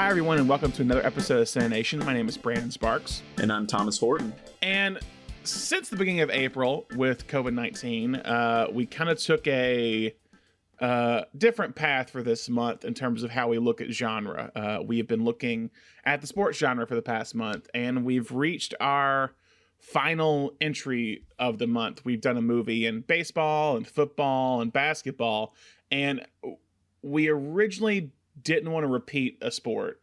Hi, everyone, and welcome to another episode of CineNation. My name is Brandon Sparks. And I'm Thomas Horton. And since the beginning of April with COVID-19, we kind of took a different path for this month in terms of how we look at genre. We have been looking at the sports genre for the past month, and we've reached our final entry of the month. We've done a movie in baseball and football and basketball, and we originally didn't want to repeat a sport,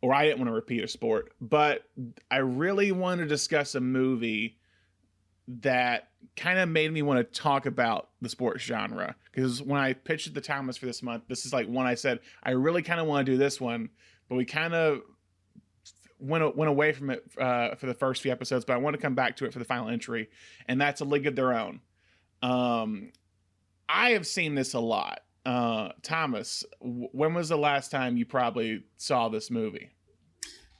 or I didn't want to repeat a sport, but I really wanted to discuss a movie that kind of made me want to talk about the sports genre. Because when I pitched it to Thomas for this month, this is like one I said, I really kind of want to do this one, but we kind of went away from it for the first few episodes, but I want to come back to it for the final entry, and that's A League of Their Own. I have seen this a lot. Thomas, when was the last time you probably saw this movie?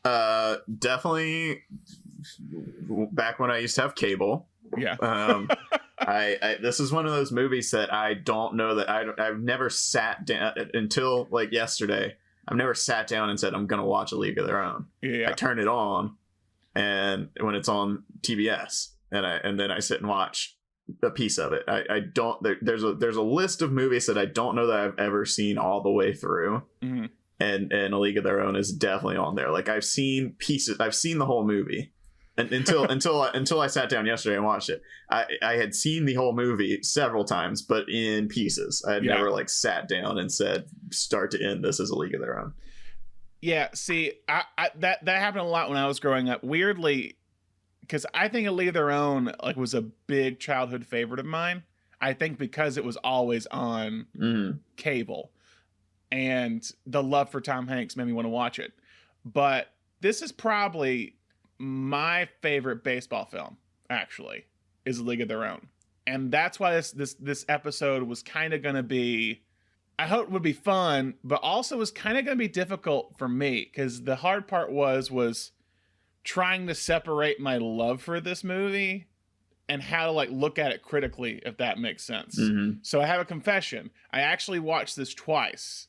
Definitely back when I used to have cable. Yeah. I this is one of those movies that I don't know that I've never sat down until like yesterday. I've never sat down and said I'm gonna watch A League of Their Own. Yeah. I turn it on, and when it's on TBS, and then I sit and watch a piece of it. I don't. There's a list of movies that I don't know that I've ever seen all the way through, mm-hmm. and A League of Their Own is definitely on there. Like I've seen pieces. I've seen the whole movie. And until I sat down yesterday and watched it, I had seen the whole movie several times, but in pieces. I had never like sat down and said start to end, this is A League of Their Own. Yeah, see, that happened a lot when I was growing up. Weirdly, because I think A League of Their Own like was a big childhood favorite of mine. I think because it was always on cable, and the love for Tom Hanks made me want to watch it. But this is probably my favorite baseball film, actually, is A League of Their Own. And that's why this episode was kind of going to be, I hope it would be fun, but also was kind of going to be difficult for me, because the hard part was trying to separate my love for this movie and how to like look at it critically, if that makes sense. Mm-hmm. So I have a confession. I actually watched this twice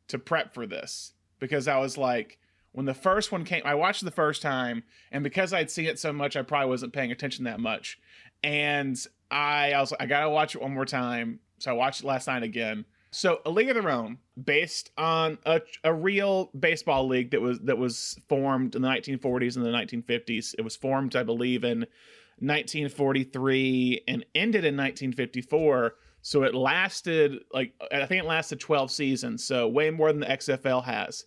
to prep for this, because I was like, when the first one came, I watched it the first time, and because I'd seen it so much, I probably wasn't paying attention that much. And I was like, I gotta watch it one more time. So I watched it last night again. So A League of Their Own, based on a real baseball league that was formed in the 1940s and the 1950s. It was formed, I believe, in 1943 and ended in 1954. So it lasted, I think it lasted 12 seasons. So way more than the XFL has.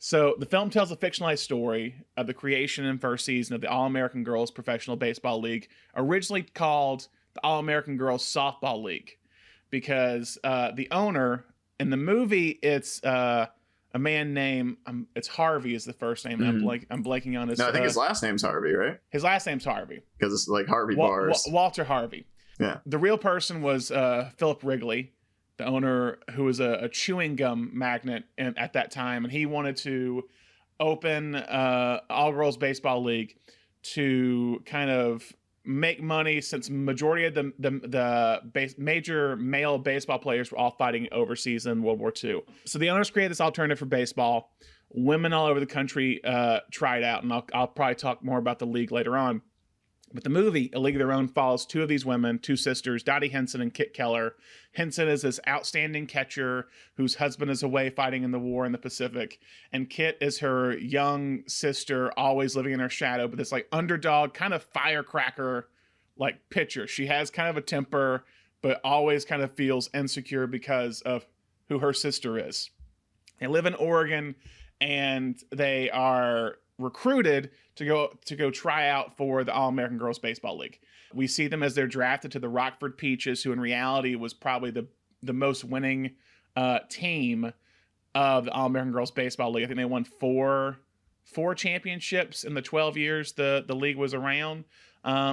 So the film tells a fictionalized story of the creation and first season of the All-American Girls Professional Baseball League, originally called the All-American Girls Softball League, because the owner in the movie, it's a man named it's Harvey is the first name. Mm-hmm. I'm blanking on his. No, I think his last name's Harvey, right? His last name's Harvey because it's like Harvey Bars. Walter Harvey. Yeah. The real person was Philip Wrigley, the owner, who was a chewing gum magnate at that time, and he wanted to open all-girls baseball league to kind of make money, since majority of the major male baseball players were all fighting overseas in World War II. So the owners created this alternative for baseball. Women all over the country tried out, and I'll probably talk more about the league later on. But the movie, A League of Their Own, follows two of these women, two sisters, Dottie Henson and Kit Keller. Henson is this outstanding catcher whose husband is away fighting in the war in the Pacific. And Kit is her young sister, always living in her shadow, but this like underdog, kind of firecracker like pitcher. She has kind of a temper, but always kind of feels insecure because of who her sister is. They live in Oregon, and they are recruited to go try out for the All-American Girls Baseball League. We see them as they're drafted to the Rockford Peaches, who in reality was probably the most winning team of the All-American Girls Baseball League. I think they won four championships in the 12 years the league was around.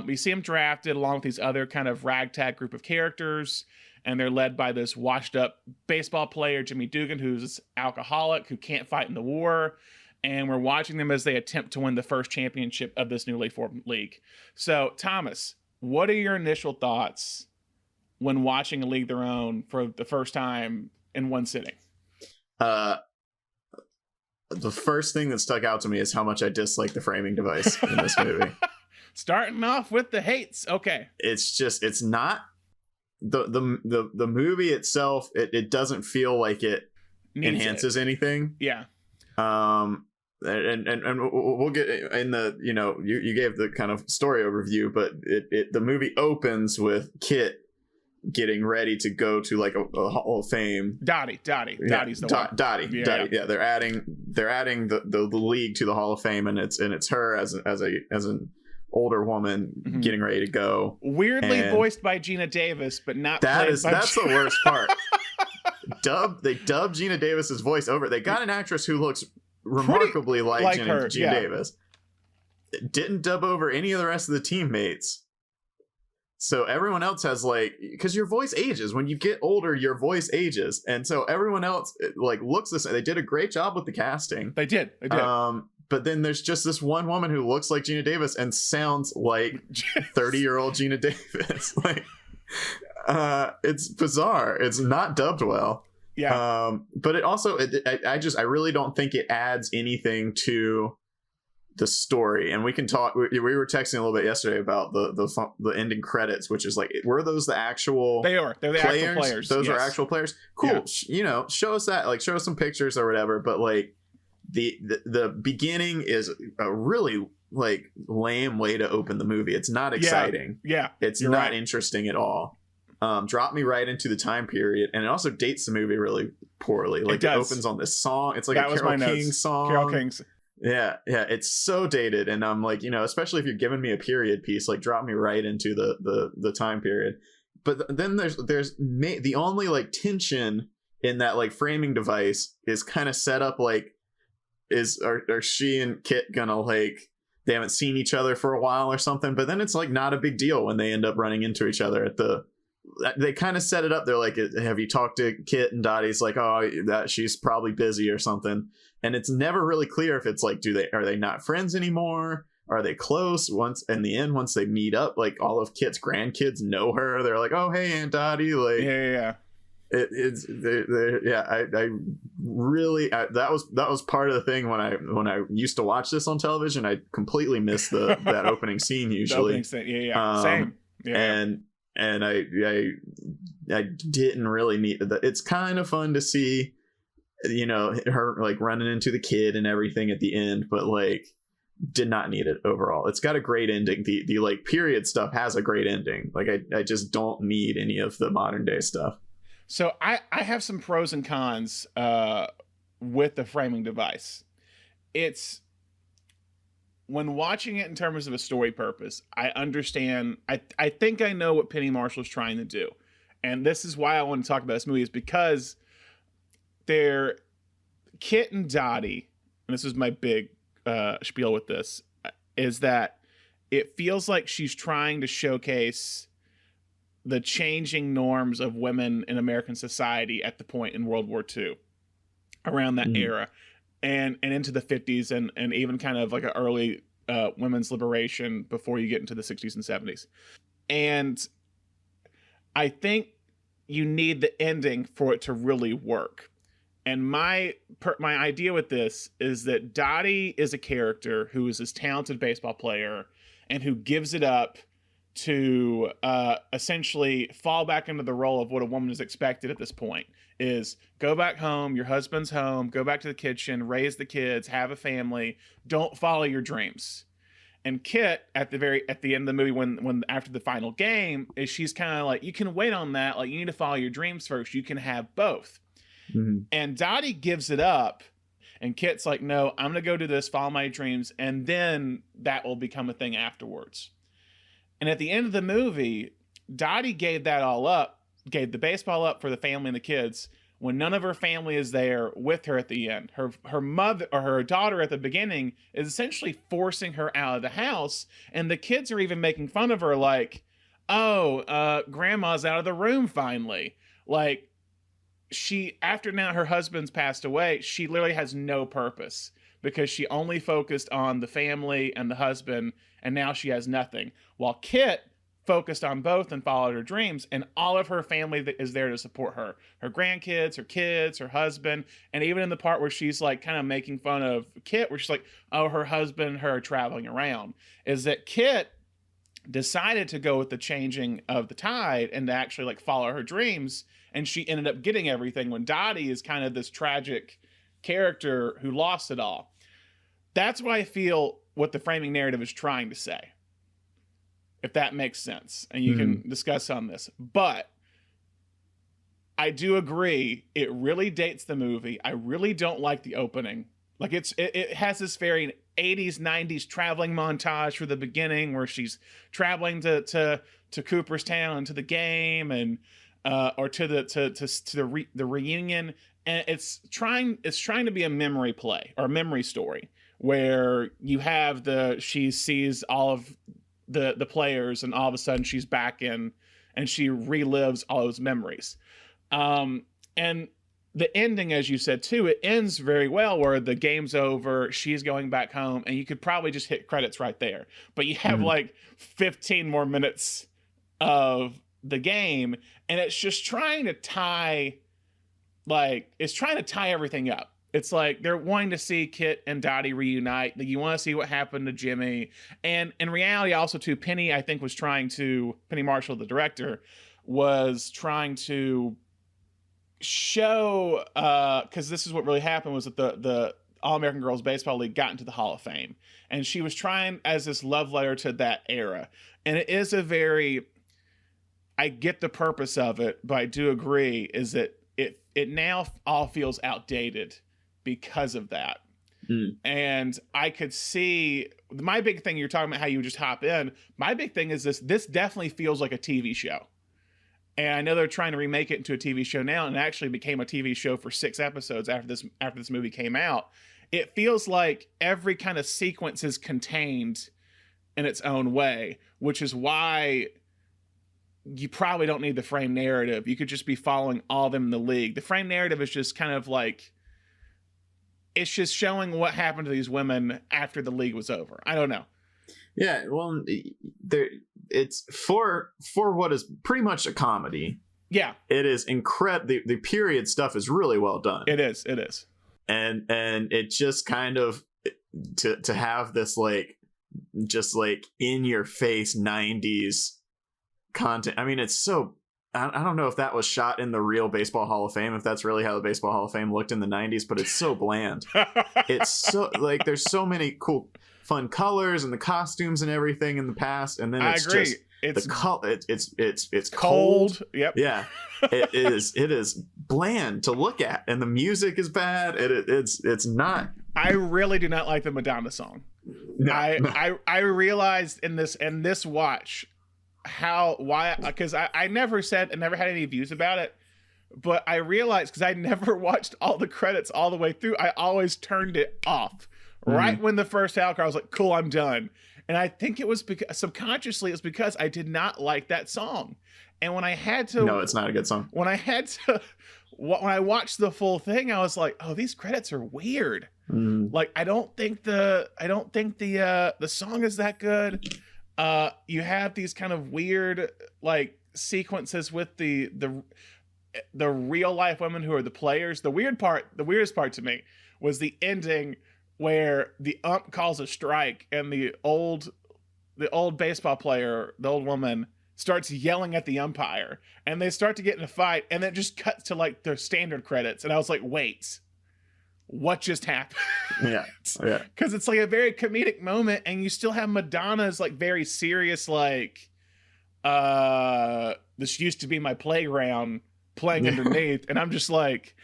We see them drafted along with these other kind of ragtag group of characters, and they're led by this washed-up baseball player, Jimmy Dugan, who's alcoholic, who can't fight in the war. And we're watching them as they attempt to win the first championship of this newly formed league. So, Thomas, what are your initial thoughts when watching A League of Their Own for the first time in one sitting? the first thing that stuck out to me is how much I dislike the framing device in this movie. Starting off with the hates. Okay. It's not the movie itself. It doesn't feel like it enhances anything. Yeah. And we'll get in the, you gave the kind of story overview, but the movie opens with Kit getting ready to go to like a Hall of Fame. Dottie's the one. Dottie. Yeah, they're adding the league to the Hall of Fame, and it's her as an older woman getting ready to go. Weirdly voiced by Gina Davis, but not that's the worst part. They dubbed Gina Davis's voice over. They got an actress who looks remarkably like Gina Davis. Didn't dub over any of the rest of the teammates. So everyone else has because your voice ages. When you get older, your voice ages. And so everyone else looks the same. They did a great job with the casting. They did. But then there's just this one woman who looks like Gina Davis and sounds like 30-year-old Gina Davis. It's bizarre. It's not dubbed well. Yeah. But it also, I really don't think it adds anything to the story. And we can talk. We were texting a little bit yesterday about the ending credits, which is were those the actual? They're the actual players. Those are actual players. Cool. Yeah. Show us that. Show us some pictures or whatever. But the beginning is a really lame way to open the movie. It's not exciting. Yeah. It's not interesting at all. Drop me right into the time period, and it also dates the movie really poorly. It opens on this song. It's like a Carole King song. Carole King's. Yeah, it's so dated, and I'm especially if you're giving me a period piece, drop me right into the time period. But then there's the only tension in that framing device is kind of set up are she and Kit gonna they haven't seen each other for a while or something, but then it's not a big deal when they end up running into each other they kind of set it up. They're have you talked to Kit? And Dottie's that she's probably busy or something. And it's never really clear if it's are they not friends anymore? Are they close? Once in the end, once they meet up, all of Kit's grandkids know her. They're oh, hey, Aunt Dottie. Yeah. I really that was part of the thing when I used to watch this on television. I completely missed that opening scene usually. Same. Yeah. And I didn't really need that. It's kind of fun to see, her running into the kid and everything at the end, but did not need it overall. It's got a great ending. The period stuff has a great ending. I just don't need any of the modern day stuff. So I have some pros and cons with the framing device. It's when watching it in terms of a story purpose, I understand. I think I know what Penny Marshall's trying to do. And this is why I want to talk about this movie, is because they're Kit and Dottie, and this is my big spiel with this, is that it feels like she's trying to showcase the changing norms of women in American society at the point in World War II, around that era. And into the 50s and even kind of an early women's liberation before you get into the 60s and 70s. And I think you need the ending for it to really work. And my idea with this is that Dottie is a character who is this talented baseball player and who gives it up to essentially fall back into the role of what a woman is expected at this point. Is go back home, your husband's home, go back to the kitchen, raise the kids, have a family, don't follow your dreams. And Kit at the end of the movie, when after the final game, is she's kind of you can wait on that, you need to follow your dreams first, you can have both. Mm-hmm. And Dottie gives it up, and Kit's no, I'm gonna go do this, follow my dreams, and then that will become a thing afterwards. And at the end of the movie, Dottie gave that all up, gave the baseball up for the family and the kids, when none of her family is there with her at the end. Her mother or her daughter at the beginning is essentially forcing her out of the house, and the kids are even making fun of her grandma's out of the room finally. After now her husband's passed away, she literally has no purpose because she only focused on the family and the husband, and now she has nothing. While Kit focused on both and followed her dreams, and all of her family that is there to support her grandkids, her kids, her husband, and even in the part where she's like kind of making fun of Kit, where she's like, oh, her husband and her are traveling around, is that Kit decided to go with the changing of the tide and to actually like follow her dreams, and she ended up getting everything, when Dottie is kind of this tragic character who lost it all. That's what I feel what the framing narrative is trying to say, if that makes sense, and you can discuss on this. But I do agree, it really dates the movie. I really don't like the opening. Like it has this very 80s, 90s traveling montage for the beginning, where she's traveling to Cooperstown and to the game, and or to the reunion, and it's trying to be a memory play or a memory story, where you have she sees all of the players, and all of a sudden she's back in, and she relives all those memories. And the ending, as you said too, it ends very well, where the game's over, she's going back home, and you could probably just hit credits right there. But you have like 15 more minutes of the game, and it's just trying to tie everything up. It's like they're wanting to see Kit and Dottie reunite. You want to see what happened to Jimmy. And in reality, also too, Penny Marshall, the director, was trying to show, because this is what really happened, was that the All-American Girls Baseball League got into the Hall of Fame. And she was trying as this love letter to that era. And it is I get the purpose of it, but I do agree is that it now all feels outdated because of that. And I could see my big thing, you're talking about how you just hop in. My big thing is this definitely feels like a TV show. And I know they're trying to remake it into a TV show now, and it actually became a TV show for 6 episodes after this movie came out. It feels like every kind of sequence is contained in its own way, which is why you probably don't need the frame narrative. You could just be following all of them in the league. The frame narrative is just kind of like, it's just showing what happened to these women after the league was over. I don't know. Yeah, well, it's for what is pretty much a comedy. Yeah, it is incredible. The period stuff is really well done. It is, and it just kind of to have this like just like in your face 90s content. I mean, it's so. I don't know if that was shot in the real Baseball Hall of Fame, if that's really how the Baseball Hall of Fame looked in the 90s, but it's so bland. It's so like there's so many cool, fun colors and the costumes and everything in the past, and then it's just it's cold. Yep. Yeah. It is bland to look at, and the music is bad. It's not. I really do not like the Madonna song. No. I realized in this watch because I never had any views about it, but I realized, because I never watched all the credits all the way through, I always turned it off right when the first out, I was like, cool, I'm done. And I think it was because subconsciously it's because I did not like that song. And when I had to, no, it's not a good song. When I watched the full thing, I was like, oh, these credits are weird. Like, I don't think the song is that good. You have these kind of weird like sequences with the real life women who are the players. The weirdest part to me was the ending, where the ump calls a strike, and the old baseball player, the old woman, starts yelling at the umpire, and they start to get in a fight, and then it just cuts to like their standard credits, and I was like, wait, what just happened? Yeah. Because it's like a very comedic moment, and you still have Madonna's like very serious, like, this used to be my playground playing underneath, and I'm just like,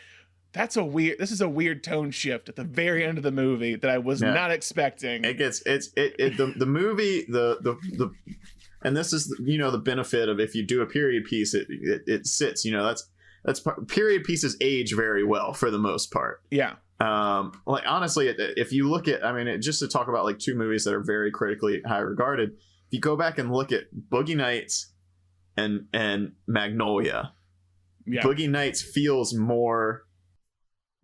this is a weird tone shift at the very end of the movie that I was not expecting. The movie, and this is, the benefit of if you do a period piece, it sits, period pieces age very well for the most part. Yeah. Like, honestly, if you look at, just to talk about like 2 movies that are very critically high regarded, if you go back and look at Boogie Nights and Magnolia, Boogie Nights feels more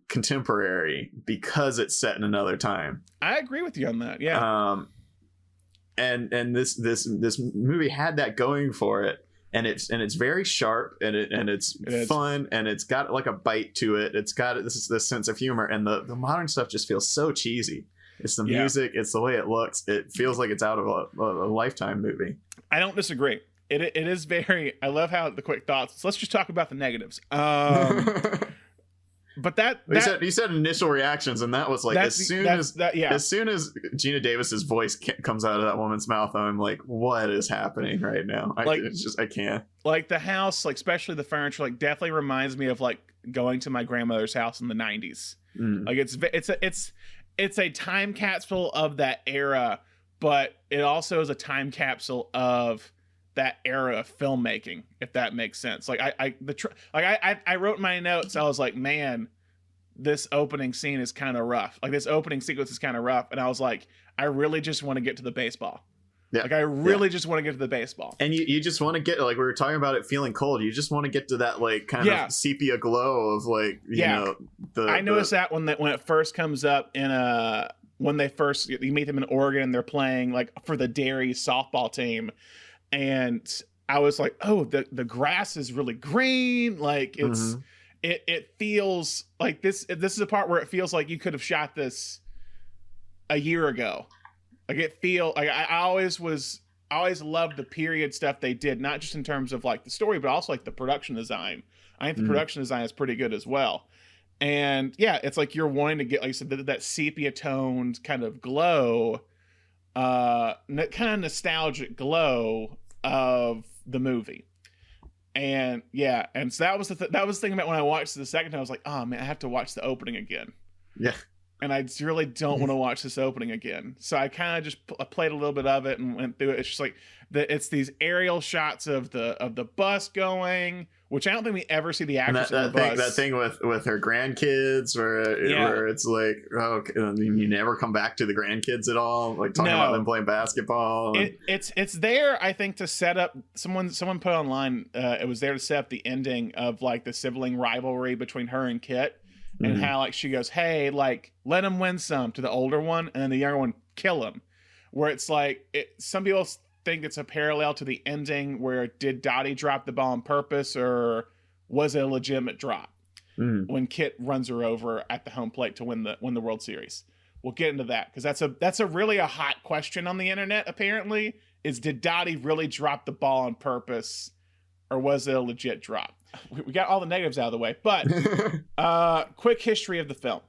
contemporary because it's set in another time. I agree with you on that. Yeah. and this movie had that going for it, and it's very sharp, and it's fun, and it's got like a bite to it. It's got this sense of humor, and the modern stuff just feels so cheesy. It's the music, it's the way it looks. It feels like it's out of a Lifetime movie. I don't disagree. It is very. I love how the quick thoughts. So let's just talk about the negatives. But you said initial reactions, and that was like as soon as Gina Davis's voice comes out of that woman's mouth, I'm like, what is happening right now? I can't. Like the house, like especially the furniture, like definitely reminds me of like going to my grandmother's house in the 90s. Like it's a time capsule of that era, but it also is a time capsule of that era of filmmaking, if that makes sense. Like I wrote in my notes, I was like, man, this opening scene is kind of rough. Like this opening sequence is kind of rough. And I was like, I really just want to get to the baseball. Yeah. Like I really just want to get to the baseball. And you just want to get, like we were talking about it feeling cold. You just want to get to that like kind of sepia glow of like, you know, I noticed that when it first comes up in when you meet them in Oregon and they're playing like for the Dairy softball team. And I was like, oh, the grass is really green. Like it's, it feels like this is a part where it feels like you could have shot this a year ago. Like I always loved the period stuff they did, not just in terms of like the story, but also like the production design. I think the production design is pretty good as well. And yeah, it's like you're wanting to get, like you said, that sepia toned kind of glow, kind of nostalgic glow of the movie. And yeah, and so that was the thing about when I watched it the second time. I was like, oh man, I have to watch the opening again. Yeah. And I really don't want to watch this opening again. So I kind of just played a little bit of it and went through it. It's just like it's these aerial shots of the bus going, which I don't think we ever see the actress in the bus. That thing with her grandkids, where it's like, oh, you never come back to the grandkids at all. Like talking about them playing basketball. It's there, I think, to set up. Someone put online. It was there to set up the ending of like the sibling rivalry between her and Kit. And how like she goes, hey, like let him win some to the older one, and then the younger one kill him. Where it's like some people think it's a parallel to the ending where did Dottie drop the ball on purpose or was it a legitimate drop when Kit runs her over at the home plate to win the World Series. We'll get into that because that's a really a hot question on the internet. Apparently, is did Dottie really drop the ball on purpose or was it a legit drop? We got all the negatives out of the way, but quick history of the film,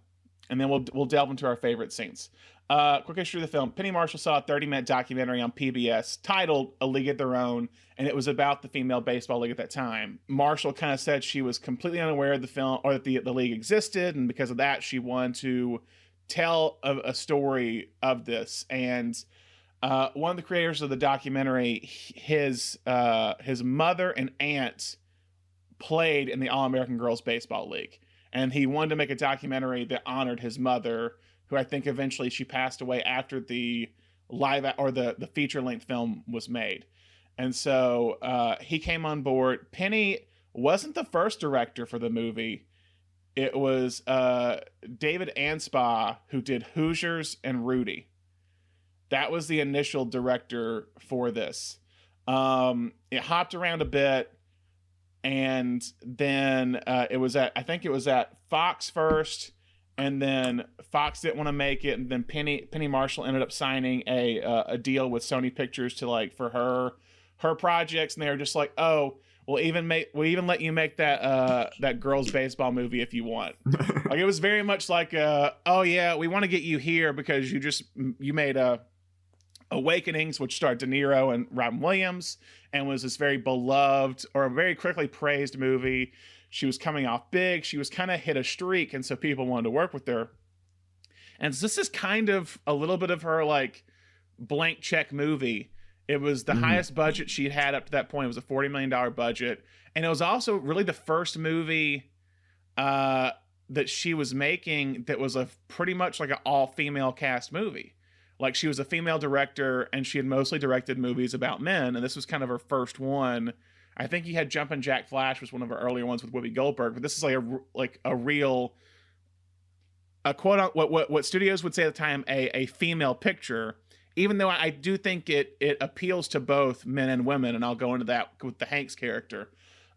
and then we'll delve into our favorite scenes. Quick history of the film. Penny Marshall saw a 30-minute documentary on PBS titled A League of Their Own, and it was about the female baseball league at that time. Marshall kind of said she was completely unaware of the film or that the league existed, and because of that, she wanted to tell a story of this. And one of the creators of the documentary, his mother and aunt played in the All-American Girls Baseball League. And he wanted to make a documentary that honored his mother, who I think eventually she passed away after the the feature-length film was made. And so he came on board. Penny wasn't the first director for the movie. It was David Anspaugh, who did Hoosiers and Rudy. That was the initial director for this. It hopped around a bit. And then it was at Fox first, and then Fox didn't want to make it, and then Penny Marshall ended up signing a deal with Sony Pictures to like for her projects, and they were just like, oh, we'll even let you make that girls baseball movie if you want. Like it was very much like oh yeah, we want to get you here because you made Awakenings, which starred De Niro and Robin Williams, and was this very beloved or very quickly praised movie. She was coming off big. She was kind of hit a streak, and so people wanted to work with her. And so this is kind of a little bit of her like blank check movie. It was the highest budget she'd had up to that point. It was a $40 million budget, and it was also really the first movie that she was making that was a pretty much like an all-female cast movie. Like she was a female director and she had mostly directed movies about men. And this was kind of her first one. I think he had Jumpin' Jack Flash was one of her earlier ones with Whoopi Goldberg, but this is like a real, a quote on what studios would say at the time, a female picture. even though I do think it appeals to both men and women, and I'll go into that with the Hanks character.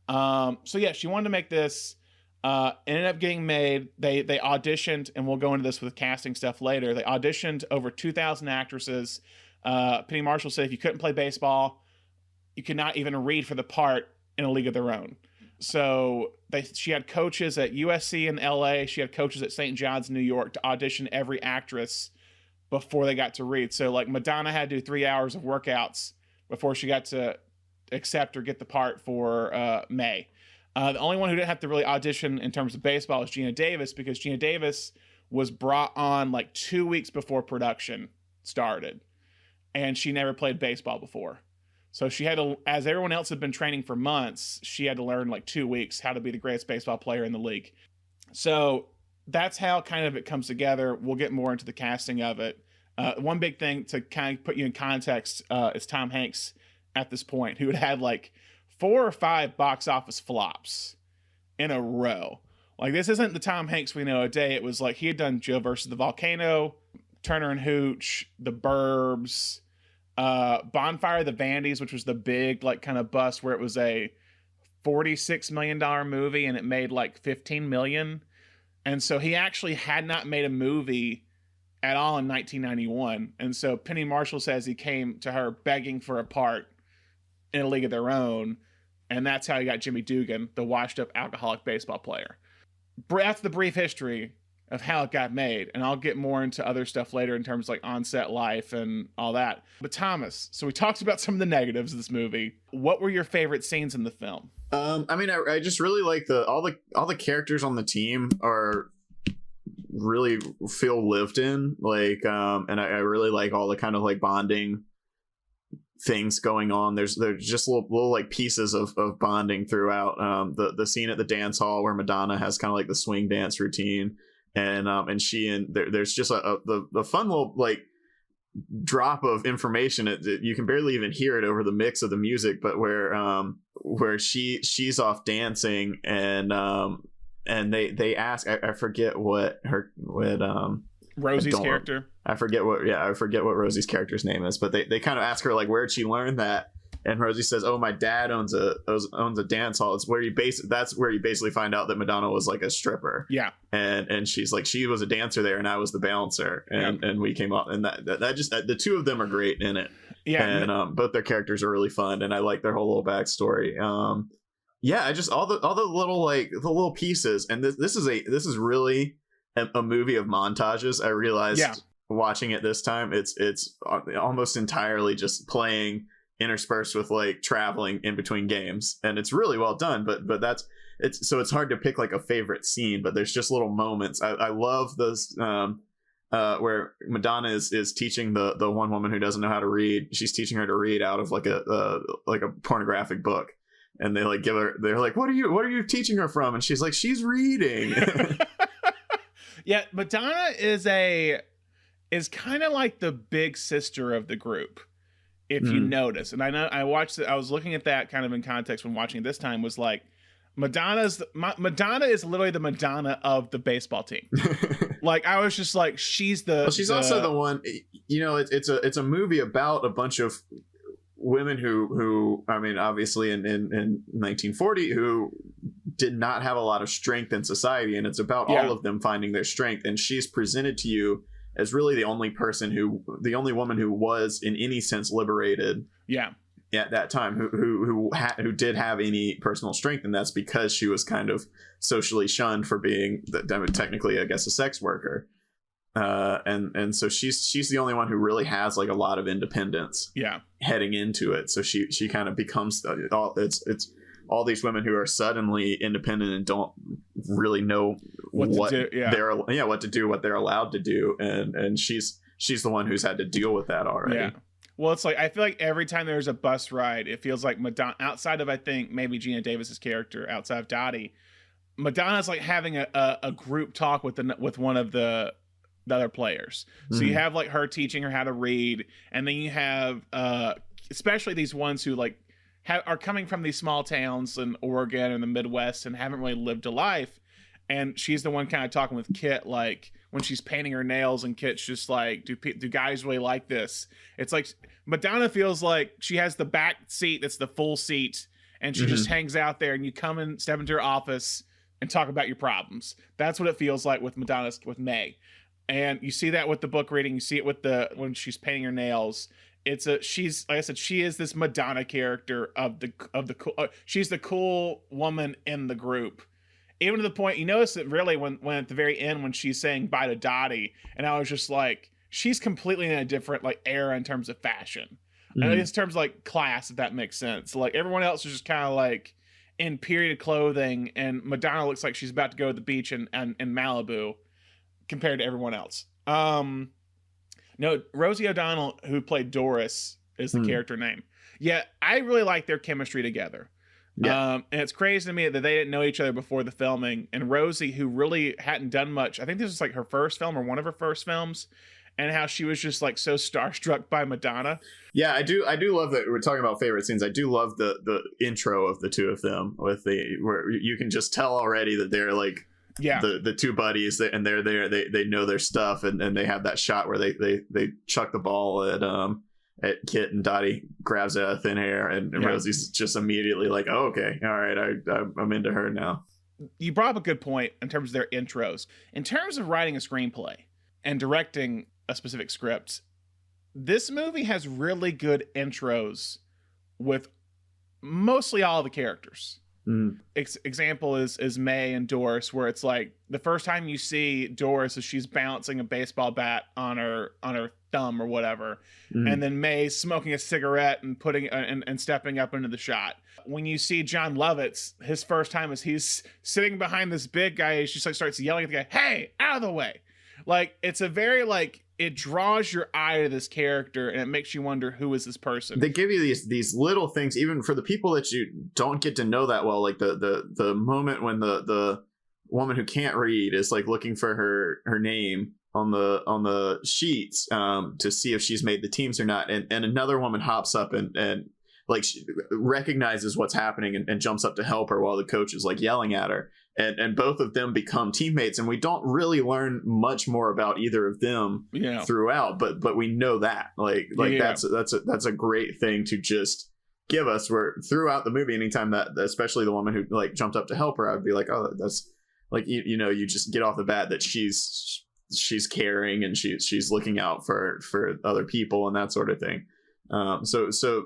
So yeah, she wanted to make this. Ended up getting made. They auditioned, and we'll go into this with casting stuff later. They auditioned over 2,000 actresses. Penny Marshall said if you couldn't play baseball, you could not even read for the part in A League of Their Own. So she had coaches at USC in LA. She had coaches at St. John's, New York, to audition every actress before they got to read. So like Madonna had to do 3 hours of workouts before she got to accept or get the part for May. The only one who didn't have to really audition in terms of baseball was Gina Davis, because Gina Davis was brought on like 2 weeks before production started, and she never played baseball before. So she had to, as everyone else had been training for months, she had to learn like 2 weeks how to be the greatest baseball player in the league. So that's how kind of it comes together. We'll get more into the casting of it. One big thing to kind of put you in context is Tom Hanks at this point, who had like 4 or 5 box office flops in a row. Like, this isn't the Tom Hanks we know today. It was like he had done Joe versus the Volcano, Turner and Hooch, The Burbs, Bonfire of the Vandies, which was the big like kind of bust where it was a $46 million movie and it made like $15 million. And so he actually had not made a movie at all in 1991. And so Penny Marshall says he came to her begging for a part in A League of Their Own, and that's how he got Jimmy Dugan, the washed-up alcoholic baseball player. That's the brief history of how it got made, and I'll get more into other stuff later in terms of like on-set life and all that. But Thomas, so we talked about some of the negatives of this movie. What were your favorite scenes in the film? I mean, I just really like all the characters on the team are really feel lived in, like, and I really like all the kind of like bonding things going on. There's just little like pieces of bonding throughout. The scene at the dance hall where Madonna has kind of like the swing dance routine, and there's just the fun little like drop of information. You can barely even hear it over the mix of the music, but where she's off dancing, and they ask, I forget what Rosie's character. I forget what Rosie's character's name is, but they kind of ask her like, where'd she learn that? And Rosie says, "Oh, my dad owns a dance hall." It's where that's where you basically find out that Madonna was like a stripper. Yeah. And she's like, she was a dancer there, and I was the bouncer, and we came up, and that just the two of them are great in it. Yeah. And both their characters are really fun, and I like their whole little backstory. I just all the little like the little pieces, and this is really a movie of montages. I realized watching it this time, it's almost entirely just playing interspersed with like traveling in between games, and it's really well done. But it's hard to pick like a favorite scene, but there's just little moments. I love those where Madonna is teaching the one woman who doesn't know how to read. She's teaching her to read out of like a pornographic book, and they're like, what are you teaching her from? And she's like, she's reading. Yeah, Madonna is kind of like the big sister of the group, if you notice. And I know I was looking at that kind of in context when watching it this time, was like, Madonna is literally the Madonna of the baseball team. Like, I was just like, she's also the one, it's a movie about a bunch of women who I mean, obviously in 1940, who did not have a lot of strength in society, and it's about all of them finding their strength, and she's presented to you as really the only woman who was in any sense liberated at that time, who did have any personal strength, and that's because she was kind of socially shunned for being technically, I guess, a sex worker. And so she's the only one who really has like a lot of independence heading into it. So she kind of becomes all these women who are suddenly independent and don't really know what to do, what they're allowed to do, and she's the one who's had to deal with that already. Yeah. Well, it's like, I feel like every time there's a bus ride, it feels like Madonna, outside of, I think maybe Gina Davis's character, outside of Dottie, Madonna's like having a group talk with one of the other players. So you have like her teaching her how to read, and then you have especially these ones who like are coming from these small towns in Oregon and the Midwest and haven't really lived a life, and she's the one kind of talking with Kit, like, when she's painting her nails, and Kit's just like, do guys really like this? It's like Madonna feels like she has the back seat that's the full seat, and she just hangs out there, and you come and step into her office and talk about your problems. That's what it feels like with with May. And you see that with the book reading, you see it with when she's painting her nails. She's, like I said, she is this Madonna character of the cool, she's the cool woman in the group. Even to the point, you notice it really when at the very end, when she's saying bye to Dottie, and I was just like, she's completely in a different like era in terms of fashion. And in terms of like class, if that makes sense. Like everyone else is just kind of like in period clothing, and Madonna looks like she's about to go to the beach in Malibu compared to everyone else. No, Rosie O'Donnell, who played Doris, is the character name. Yeah, I really like their chemistry together. Yeah. And it's crazy to me that they didn't know each other before the filming. And Rosie, who really hadn't done much, I think this was like her first film or one of her first films, and how she was just like so starstruck by Madonna. Yeah, I do love that we're talking about favorite scenes. I do love the intro of the two of them where you can just tell already that they're like the two buddies, and they're there, they know their stuff, and they have that shot where they chuck the ball at Kit, and Dottie grabs it out of thin air, and Rosie's just immediately like, oh, okay, all right, I'm into her now. You brought up a good point in terms of their intros. In terms of writing a screenplay and directing a specific script, this movie has really good intros with mostly all the characters. Example is May and Doris, where it's like the first time you see Doris is she's bouncing a baseball bat on her thumb or whatever, and then May's smoking a cigarette and putting and stepping up into the shot. When you see John Lovitz, his first time is he's sitting behind this big guy. She just like starts yelling at the guy, "Hey, out of the way!" Like it's a very like, it draws your eye to this character, and it makes you wonder, who is this person? They give you these little things, even for the people that you don't get to know that well, like the moment when the woman who can't read is like looking for her name on the sheets to see if she's made the teams or not, and another woman hops up and like she recognizes what's happening and jumps up to help her while the coach is like yelling at her. And both of them become teammates, and we don't really learn much more about either of them throughout, but we know that that's a great thing to just give us, where throughout the movie, anytime that, especially the woman who like jumped up to help her, I'd be like, oh, that's like, you just get off the bat that she's caring, and she's looking out for other people and that sort of thing. So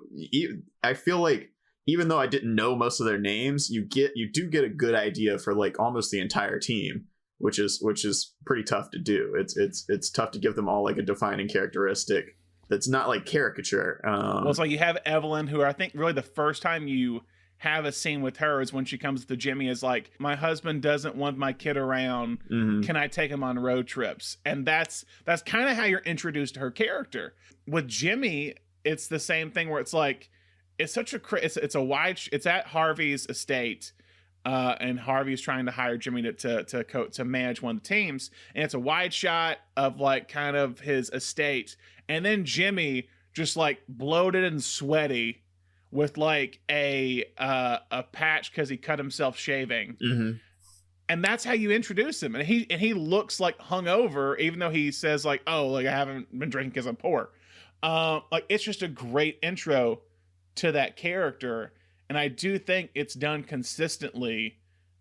I feel like, even though I didn't know most of their names, you do get a good idea for like almost the entire team, which is pretty tough to do. It's tough to give them all like a defining characteristic that's not like caricature. Well, it's like you have Evelyn, who I think really the first time you have a scene with her is when she comes to Jimmy, is like, my husband doesn't want my kid around. Can I take him on road trips? And that's kind of how you're introduced to her character. With Jimmy, it's the same thing, where it's like, it's such a it's at Harvey's estate, and Harvey's trying to hire Jimmy to manage one of the teams, and it's a wide shot of like kind of his estate, and then Jimmy just like bloated and sweaty with like a patch because he cut himself shaving. And that's how you introduce him, and he looks like hungover, even though he says like, oh, like I haven't been drinking because I'm poor. Like it's just a great intro to that character, and I do think it's done consistently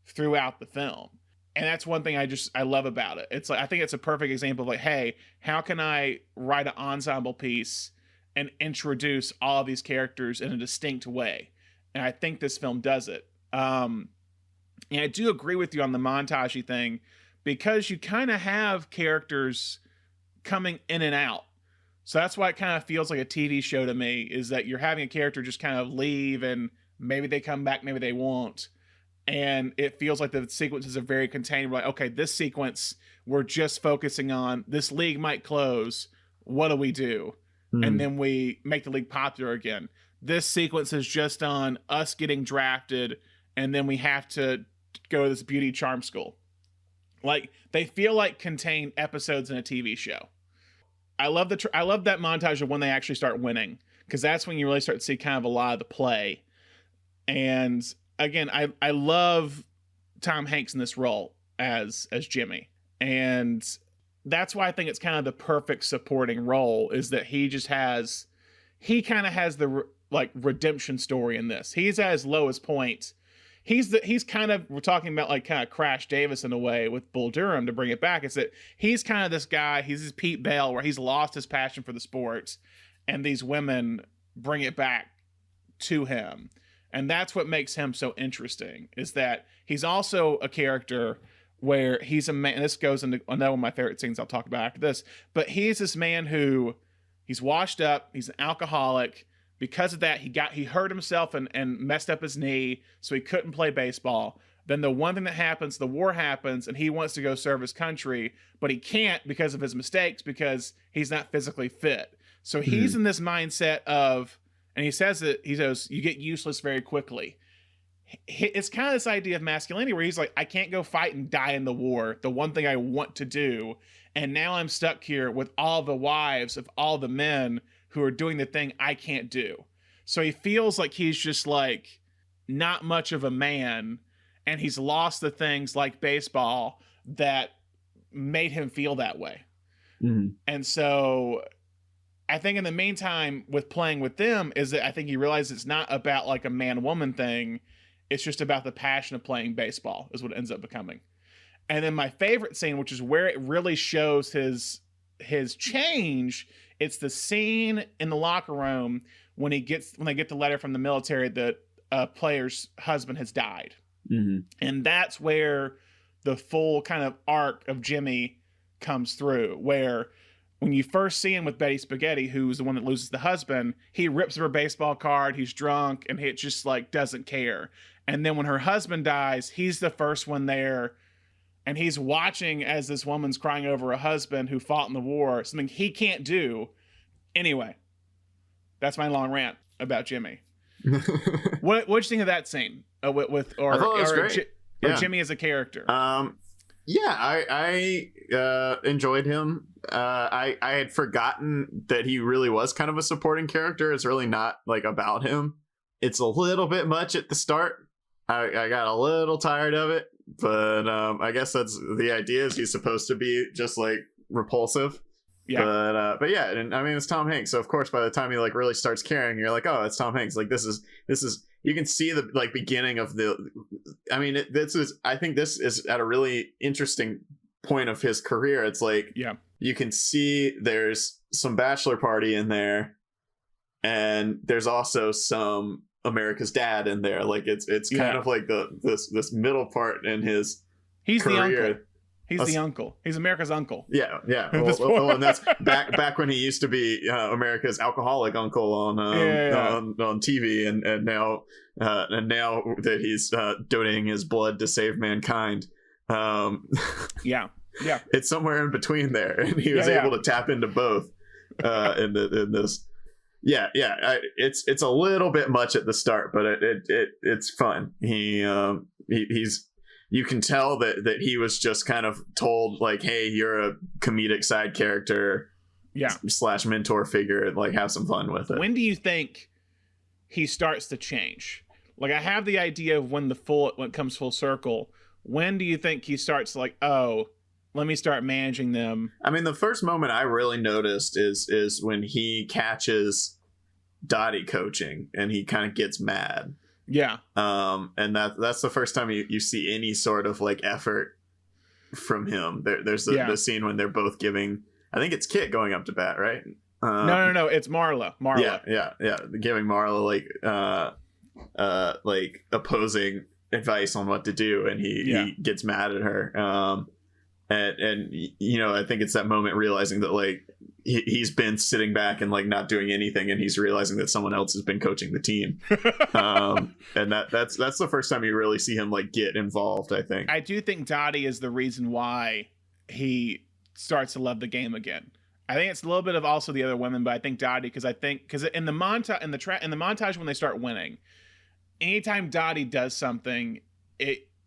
throughout the film, and that's one thing I love about it. It's like, I think it's a perfect example of like, hey, how can I write an ensemble piece and introduce all of these characters in a distinct way? And I think this film does it. And I do agree with you on the montagey thing, because you kind of have characters coming in and out. So that's why it kind of feels like a TV show to me, is that you're having a character just kind of leave, and maybe they come back, maybe they won't. And it feels like the sequences are very contained. We're like, okay, this sequence, we're just focusing on this league might close. What do we do? And then we make the league popular again. This sequence is just on us getting drafted, and then we have to go to this beauty charm school. Like, they feel like contained episodes in a TV show. I love that montage of when they actually start winning, because that's when you really start to see kind of a lot of the play. And again, I love Tom Hanks in this role as Jimmy. And that's why I think it's kind of the perfect supporting role, is that he kind of has the like redemption story in this. He's at his lowest point. He's kind of, we're talking about like kind of Crash Davis in a way with Bull Durham, to bring it back. It's that he's kind of this guy, he's this Pete Bell, where he's lost his passion for the sports, and these women bring it back to him. And that's what makes him so interesting, is that he's also a character where he's a man, and this goes into another one of my favorite scenes I'll talk about after this, but he's this man who, he's washed up, he's an alcoholic. Because of that, he hurt himself and messed up his knee, so he couldn't play baseball. Then the one thing that happens, the war happens, and he wants to go serve his country, but he can't because of his mistakes, because he's not physically fit. So he's in this mindset of, and he says, you get useless very quickly. It's kind of this idea of masculinity where he's like, I can't go fight and die in the war, the one thing I want to do. And now I'm stuck here with all the wives of all the men who are doing the thing I can't do. So he feels like he's just like not much of a man, and he's lost the things like baseball that made him feel that way. Mm-hmm. And so I think in the meantime, with playing with them, is that I think he realizes it's not about like a man-woman thing. It's just about the passion of playing baseball is what it ends up becoming. And then my favorite scene, which is where it really shows his change, it's the scene in the locker room when they get the letter from the military that a player's husband has died. Mm-hmm. And that's where the full kind of arc of Jimmy comes through, where when you first see him with Betty Spaghetti, who's the one that loses the husband, he rips her baseball card, he's drunk, and he just like doesn't care. And then when her husband dies, he's the first one there, and he's watching as this woman's crying over a husband who fought in the war, something he can't do. Anyway, that's my long rant about Jimmy. What'd you think of that scene with Jimmy as a character? I enjoyed him. I had forgotten that he really was kind of a supporting character. It's really not like about him. It's a little bit much at the start. I got a little tired of it, but I guess that's the idea, is he's supposed to be just like repulsive. Yeah. But yeah, and I mean, it's Tom Hanks, so of course by the time he like really starts caring, you're like, oh, it's Tom Hanks. Like this is you can see the like beginning of the, I mean, I think this is at a really interesting point of his career. It's like, yeah, you can see there's some bachelor party in there, and there's also some America's Dad in there. Like it's kind of like this middle part in his career. The uncle. He's the uncle. He's America's uncle. Yeah. Well, and that's back when he used to be America's alcoholic uncle on TV, and now that he's donating his blood to save mankind. Yeah. It's somewhere in between there, and he was able to tap into both in this. Yeah. It's a little bit much at the start, but it's fun. He's. You can tell that he was just kind of told like, hey, you're a comedic side character, / mentor figure, like have some fun with it. When do you think he starts to change? Like, I have the idea of when it comes full circle. When do you think he starts like, oh, let me start managing them? I mean, the first moment I really noticed is when he catches Dottie coaching and he kind of gets mad. Yeah. And that's the first time you see any sort of like effort from him. There's the scene when they're both giving, I think it's Kit going up to bat, right? No, it's Marla. Yeah. Giving Marla like opposing advice on what to do, and he gets mad at her. And you know, I think it's that moment realizing that like he's been sitting back and like not doing anything, and he's realizing that someone else has been coaching the team. And that's the first time you really see him like get involved, I think. I do think Dottie is the reason why he starts to love the game again. I think it's a little bit of also the other women, but I think Dottie, because in the montage when they start winning, anytime Dottie does something,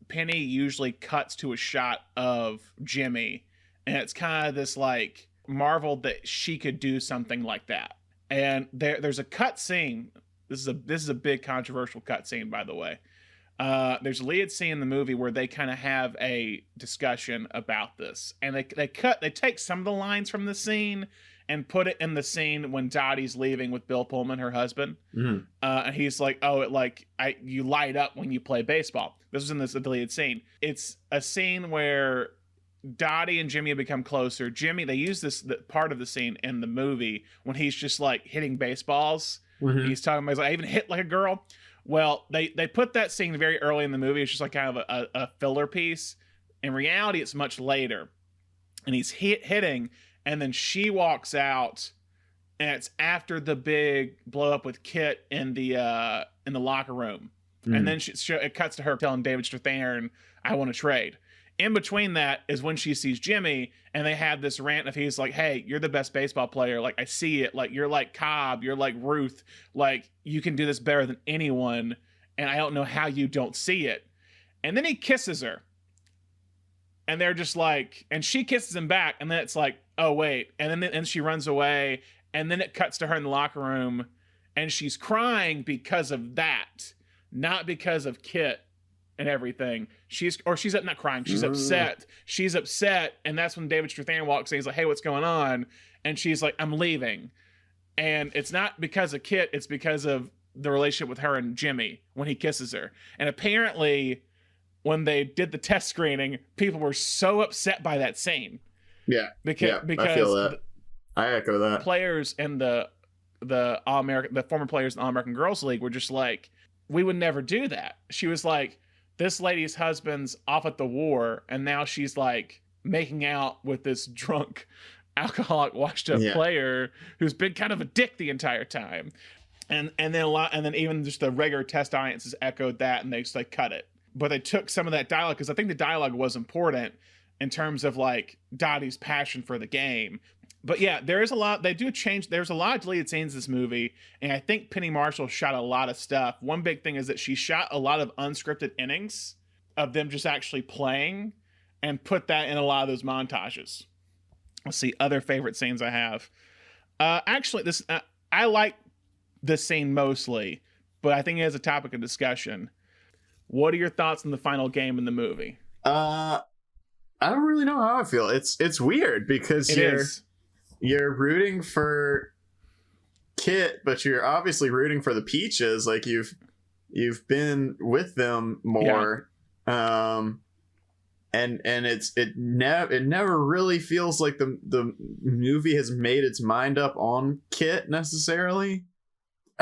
Penny usually cuts to a shot of Jimmy, and it's kind of this like marvel that she could do something like that. And there's a cut scene. This is a big controversial cut scene, by the way. There's a lead scene in the movie where they kind of have a discussion about this, and they take some of the lines from the scene and put it in the scene when Dottie's leaving with Bill Pullman, her husband. Mm-hmm. And he's like, "Oh, you light up when you play baseball." This was in this deleted scene. It's a scene where Dottie and Jimmy have become closer. Jimmy, they use the part of the scene in the movie when he's just like hitting baseballs. Mm-hmm. He's talking about, he's like, "I even hit like a girl." Well, they put that scene very early in the movie. It's just like kind of a filler piece. In reality, it's much later. And he's hitting, and then she walks out, and it's after the big blow up with Kit in the locker room. Mm. And then it cuts to her telling David Strathairn, "I want to trade." In between that is when she sees Jimmy, and they have this rant of, he's like, "Hey, you're the best baseball player. Like, I see it. Like, you're like Cobb. You're like Ruth. Like, you can do this better than anyone. And I don't know how you don't see it." And then he kisses her. And they're just like, and she kisses him back. And then it's like, oh, wait. And then she runs away. And then it cuts to her in the locker room. And she's crying because of that, not because of Kit and everything. She's not crying. She's upset. She's upset. And that's when David Strathairn walks in. He's like, "Hey, what's going on?" And she's like, "I'm leaving." And it's not because of Kit. It's because of the relationship with her and Jimmy when he kisses her. And apparently when they did the test screening, people were so upset by that scene. Yeah. Because I feel that. I echo that. Players in the former players in the All-American Girls League were just like, "We would never do that." She was like, "This lady's husband's off at the war, and now she's like making out with this drunk, alcoholic, washed-up player who's been kind of a dick the entire time." And then even just the regular test audiences echoed that, and they just like cut it. But they took some of that dialogue, because I think the dialogue was important in terms of like Dottie's passion for the game. But yeah, there is a lot. They do change. There's a lot of deleted scenes in this movie, and I think Penny Marshall shot a lot of stuff. One big thing is that she shot a lot of unscripted innings of them just actually playing, and put that in a lot of those montages. Let's see, other favorite scenes I have. Actually, I like this scene mostly, but I think it has a topic of discussion. What are your thoughts on the final game in the movie? I don't really know how I feel. It's weird because you're rooting for Kit, but you're obviously rooting for the Peaches. Like you've been with them more. Yeah. And it never really feels like the movie has made its mind up on Kit necessarily.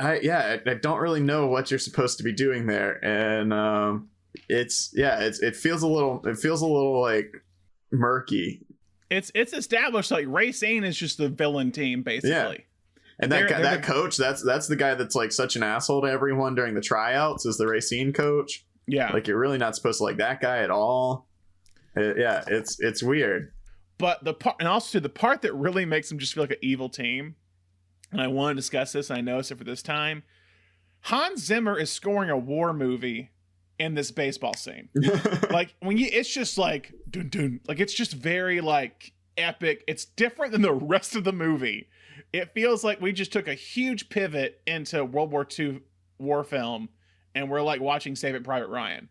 I don't really know what you're supposed to be doing there, and it feels a little like murky. It's established like Racine is just the villain team basically. Yeah. And that coach, that's the guy that's like such an asshole to everyone during the tryouts, is the Racine coach. Yeah, like you're really not supposed to like that guy at all. It's weird. But the part that really makes them just feel like an evil team, and I want to discuss this, and I noticed it for this time, Hans Zimmer is scoring a war movie in this baseball scene. Like it's just like dun dun, like it's just very like epic. It's different than the rest of the movie. It feels like we just took a huge pivot into World War II war film, and we're like watching Saving Private Ryan.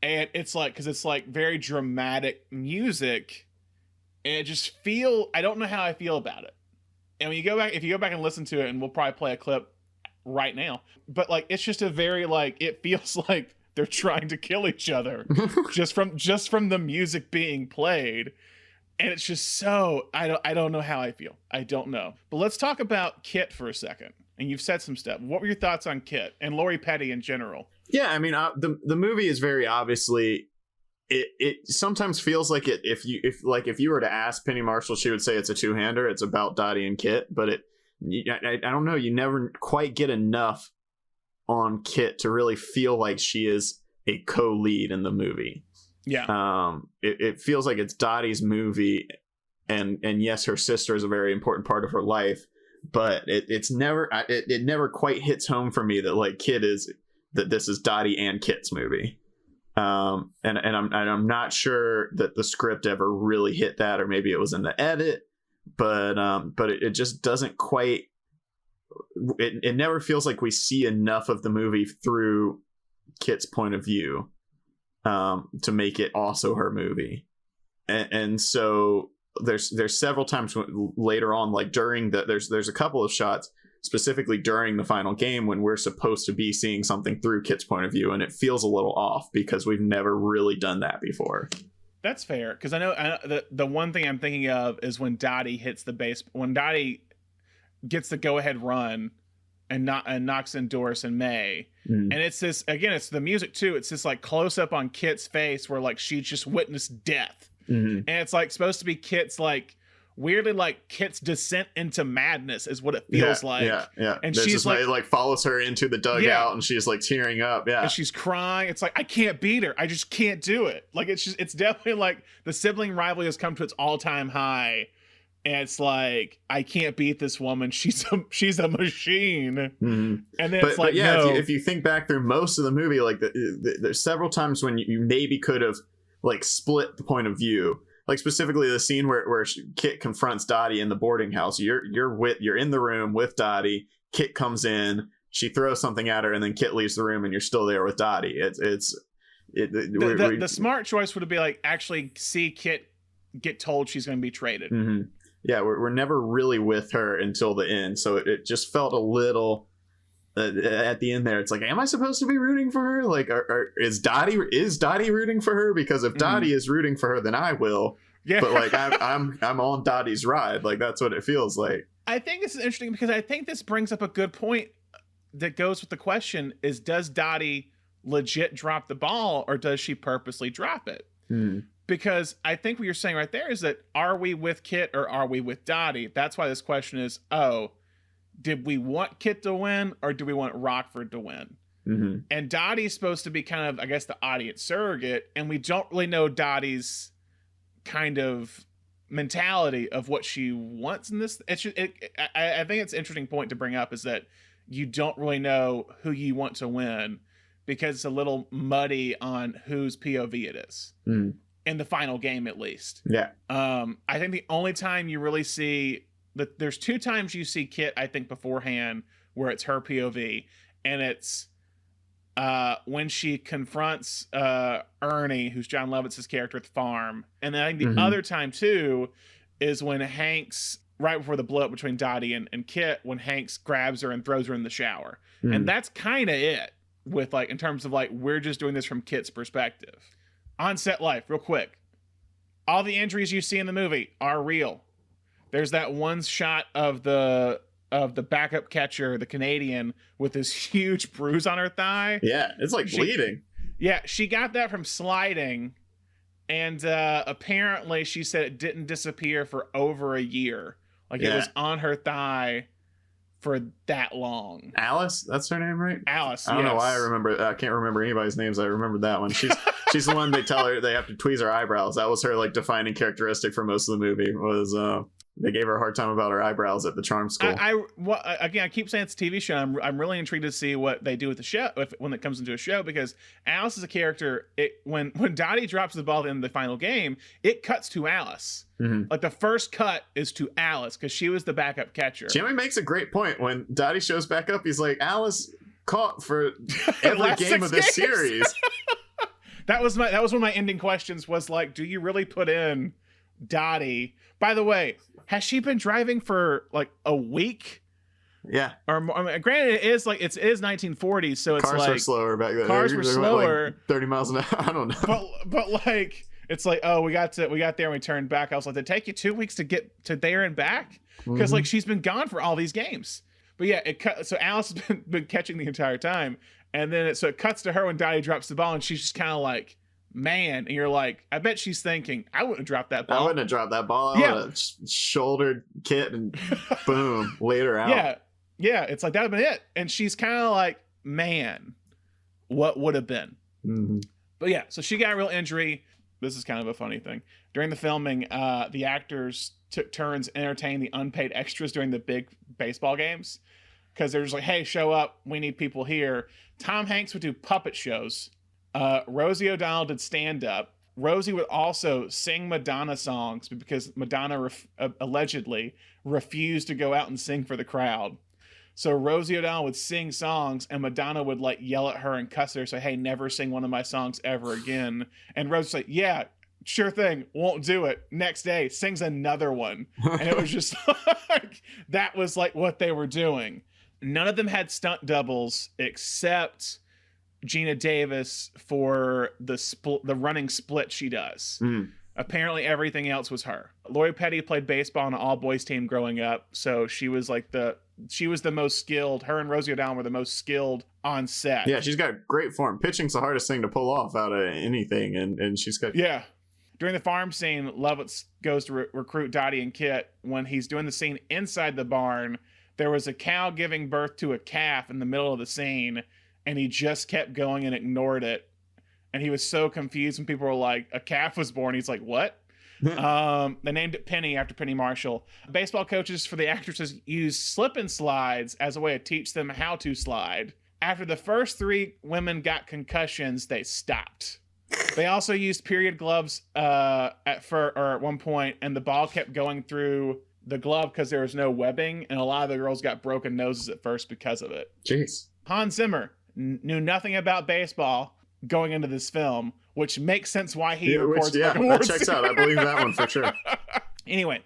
And it's like, because it's like very dramatic music, and it just I don't know how I feel about it. And when if you go back and listen to it, and we'll probably play a clip right now, but like it's just a very like, it feels like they're trying to kill each other just from the music being played. And it's just so, I don't know how I feel. I don't know. But let's talk about Kit for a second. And you've said some stuff. What were your thoughts on Kit and Lori Petty in general? Yeah, I mean, the movie is very obviously, it sometimes feels like it. If you were to ask Penny Marshall, she would say it's a two-hander. It's about Dottie and Kit, but I don't know. You never quite get enough on Kit to really feel like she is a co-lead in the movie. Yeah. It feels like it's Dottie's movie, and yes, her sister is a very important part of her life, but it never quite hits home for me that like that this is Dottie and Kit's movie. And I'm not sure that the script ever really hit that, or maybe it was in the edit, but it just doesn't quite. It never feels like we see enough of the movie through Kit's point of view to make it also her movie. And so there's several times later on, like during there's a couple of shots specifically during the final game when we're supposed to be seeing something through Kit's point of view, and it feels a little off because we've never really done that before. That's fair, because I know the one thing I'm thinking of is when Dottie hits the base, when Dottie gets the go-ahead run and knocks in Doris and May, and it's this, again, it's the music too, it's this like close-up on Kit's face where like she just witnessed death, and it's like supposed to be Kit's like weirdly like Kit's descent into madness is what it feels like. Yeah. And there's she's like, it like follows her into the dugout, and she's like tearing up. Yeah. And she's crying. It's like, I can't beat her. I just can't do it. Like, it's definitely like the sibling rivalry has come to its all-time high. And it's like, I can't beat this woman. She's a machine. Mm-hmm. And then it's like, yeah, no. if you think back through most of the movie, like there's several times when you maybe could have like split the point of view. Like specifically the scene where Kit confronts Dottie in the boarding house. You're in the room with Dottie. Kit comes in, she throws something at her, and then Kit leaves the room, and you're still there with Dottie. The smart choice would be like actually see Kit get told she's going to be traded. Mm-hmm. Yeah, we're never really with her until the end, so it just felt a little. At the end there, it's like, am I supposed to be rooting for her? Like, is Dottie rooting for her? Because if Dottie is rooting for her, then I will. Yeah. But like, I'm on Dottie's ride. Like, that's what it feels like. I think this is interesting because I think this brings up a good point that goes with the question: is does Dottie legit drop the ball, or does she purposely drop it? Because I think what you're saying right there is that are we with Kit or are we with Dottie? That's why this question is, did we want Kit to win or do we want Rockford to win? Mm-hmm. And Dottie's supposed to be kind of, I guess, the audience surrogate, and we don't really know Dottie's kind of mentality of what she wants in this. I think it's an interesting point to bring up is that you don't really know who you want to win because it's a little muddy on whose POV it is. In the final game, at least. Yeah. I think the only time you really see... There's two times you see Kit, I think, beforehand where it's her POV, and it's when she confronts Ernie, who's John Lovitz's character at the farm, and then I think the other time too is when Hanks, right before the blow up between Dottie and Kit, when Hanks grabs her and throws her in the shower, and that's kind of it with like in terms of like we're just doing this from Kit's perspective. On set life, real quick, all the injuries you see in the movie are real. There's that one shot of the backup catcher, the Canadian, with this huge bruise on her thigh. Yeah, it's like bleeding. Yeah, she got that from sliding, and apparently she said it didn't disappear for over a year. Like it was on her thigh for that long. Alice, that's her name, right? Alice. I don't know why I can't remember anybody's names. I remember that one. She's the one they tell her they have to tweeze her eyebrows. That was her like defining characteristic for most of the movie was they gave her a hard time about her eyebrows at the charm school. Again, I keep saying it's a TV show. I'm really intrigued to see what they do with the show when it comes into a show, because Alice is a character. When Dottie drops the ball at the end of the final game, it cuts to Alice. Like the first cut is to Alice because she was the backup catcher. Jimmy makes a great point when Dottie shows back up. He's like, Alice caught for every game of this series. That was one of my ending questions. Was like, do you really put in Dottie? By the way, has she been driving for like a week? Yeah. Or I mean, granted, it is 1940s, so it's cars like were slower back then. Cars were slower, like 30 miles an hour. I don't know. But like it's like, oh, we got there and we turned back. I was like, did it take you 2 weeks to get to there and back? Because like she's been gone for all these games. But yeah, so Alice has been catching the entire time, and then it cuts to her when Dottie drops the ball, and she's just kind of like, man, and you're like, I bet she's thinking, I wouldn't have dropped that ball. I wouldn't have dropped that ball. I would have shouldered Kit and boom, laid her out. Yeah, it's like that would have been it. And she's kind of like, man, what would have been? But yeah, so she got a real injury. This is kind of a funny thing. During the filming, the actors took turns entertaining the unpaid extras during the big baseball games, because they're just like, hey, show up, we need people here. Tom Hanks would do puppet shows. Rosie O'Donnell did stand-up. Rosie would also sing Madonna songs because Madonna allegedly refused to go out and sing for the crowd. So Rosie O'Donnell would sing songs, and Madonna would like yell at her and cuss her, say, "Hey, never sing one of my songs ever again." And Rosie's like, "Yeah, sure thing, won't do it." Next day, sings another one, and it was just like that was like what they were doing. None of them had stunt doubles except Gina Davis for the running split she does. Apparently everything else was her. Lori Petty played baseball on an all boys team growing up, so she was the most skilled. Her and Rosie O'Donnell were the most skilled on set. Yeah, she's got great form. Pitching's the hardest thing to pull off out of anything, and she's got... Yeah. During the farm scene, Lovitz goes to recruit Dottie and Kit. When he's doing the scene inside the barn, there was a cow giving birth to a calf in the middle of the scene, and he just kept going and ignored it. And he was so confused when people were like, "A calf was born." He's like, "What?" They named it Penny after Penny Marshall. Baseball coaches for the actresses used slip and slides as a way to teach them how to slide. After the first 3 women got concussions, they stopped. They also used period gloves at one point, and the ball kept going through the glove because there was no webbing, and a lot of the girls got broken noses at first because of it. Jeez. Hans Zimmer knew nothing about baseball going into this film, which makes sense why he records. That checks out. I believe that one for sure. Anyway,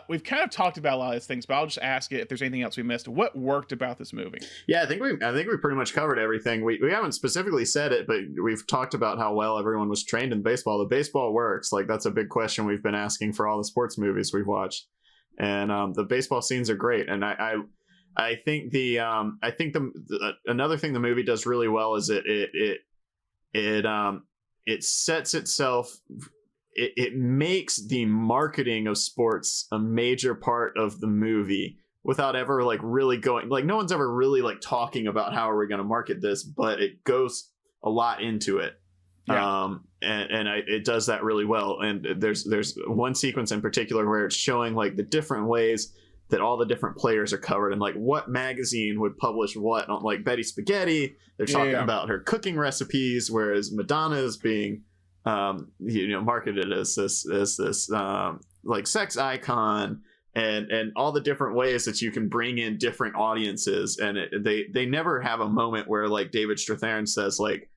we've kind of talked about a lot of these things, but I'll just ask it if there's anything else we missed. What worked about this movie? Yeah, I think we pretty much covered everything. We haven't specifically said it, but we've talked about how well everyone was trained in baseball. The baseball works. Like, that's a big question we've been asking for all the sports movies we've watched, and the baseball scenes are great. And I think another thing the movie does really well is it sets itself. It makes the marketing of sports a major part of the movie without ever like really going, like, no one's ever really like talking about how are we going to market this, but it goes a lot into it. Yeah. It does that really well. And there's one sequence in particular where it's showing like the different ways that all the different players are covered, and like what magazine would publish what. On like Betty Spaghetti, they're talking about her cooking recipes, whereas Madonna is being marketed as this like sex icon, and all the different ways that you can bring in different audiences. And they never have a moment where like David Strathairn says like,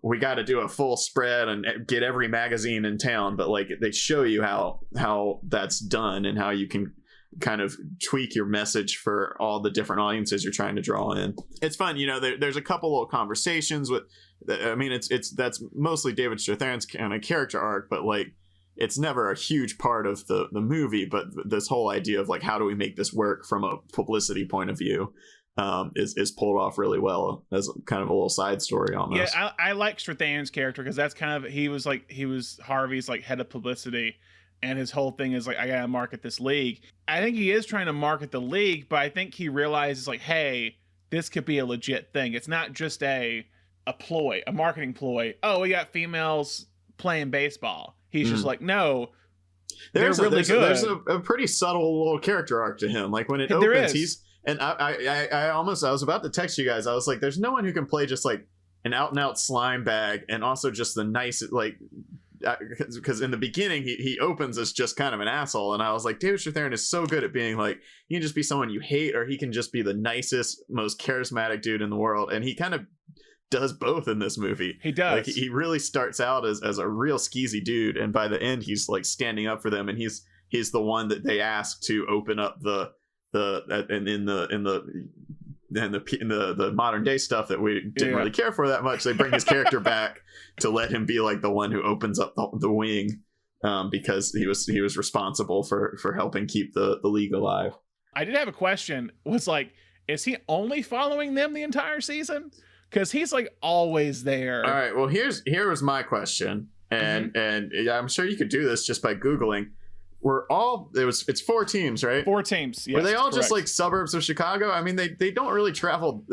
we got to do a full spread and get every magazine in town, but like they show you how that's done and how you can kind of tweak your message for all the different audiences you're trying to draw in. It's fun. There's a couple little conversations with, I mean, that's mostly David Strathairn's kind of character arc, but like it's never a huge part of the movie. But this whole idea of like, how do we make this work from a publicity point of view is pulled off really well as kind of a little side story almost. Yeah, I like Strathairn's character because that's kind of, he was Harvey's like head of publicity. And his whole thing is like, I gotta market this league. I think he is trying to market the league, but I think he realizes like, hey, this could be a legit thing. It's not just a ploy, a marketing ploy. Oh, we got females playing baseball. He's just like, no, there's really good. There's a pretty subtle little character arc to him. Like when it opens, I was about to text you guys. I was like, there's no one who can play just like an out and out slime bag and also just the nice, like, because in the beginning he opens as just kind of an asshole, and I was like, David Strathairn is so good at being like, he can just be someone you hate, or he can just be the nicest, most charismatic dude in the world, and he kind of does both in this movie. He does. Like he really starts out as a real skeezy dude, and by the end he's like standing up for them, and he's the one that they ask to open up the modern day stuff that we didn't really care for that much. They bring his character back to let him be like the one who opens up the wing, because he was responsible for helping keep the league alive. I did have a question. Was like, is he only following them the entire season? Because he's like always there. All right. Well, here was my question, and I'm sure you could do this just by Googling. It's 4 teams, right? 4 teams. Yes, were they all correct. just like suburbs of Chicago? I mean, they don't really travel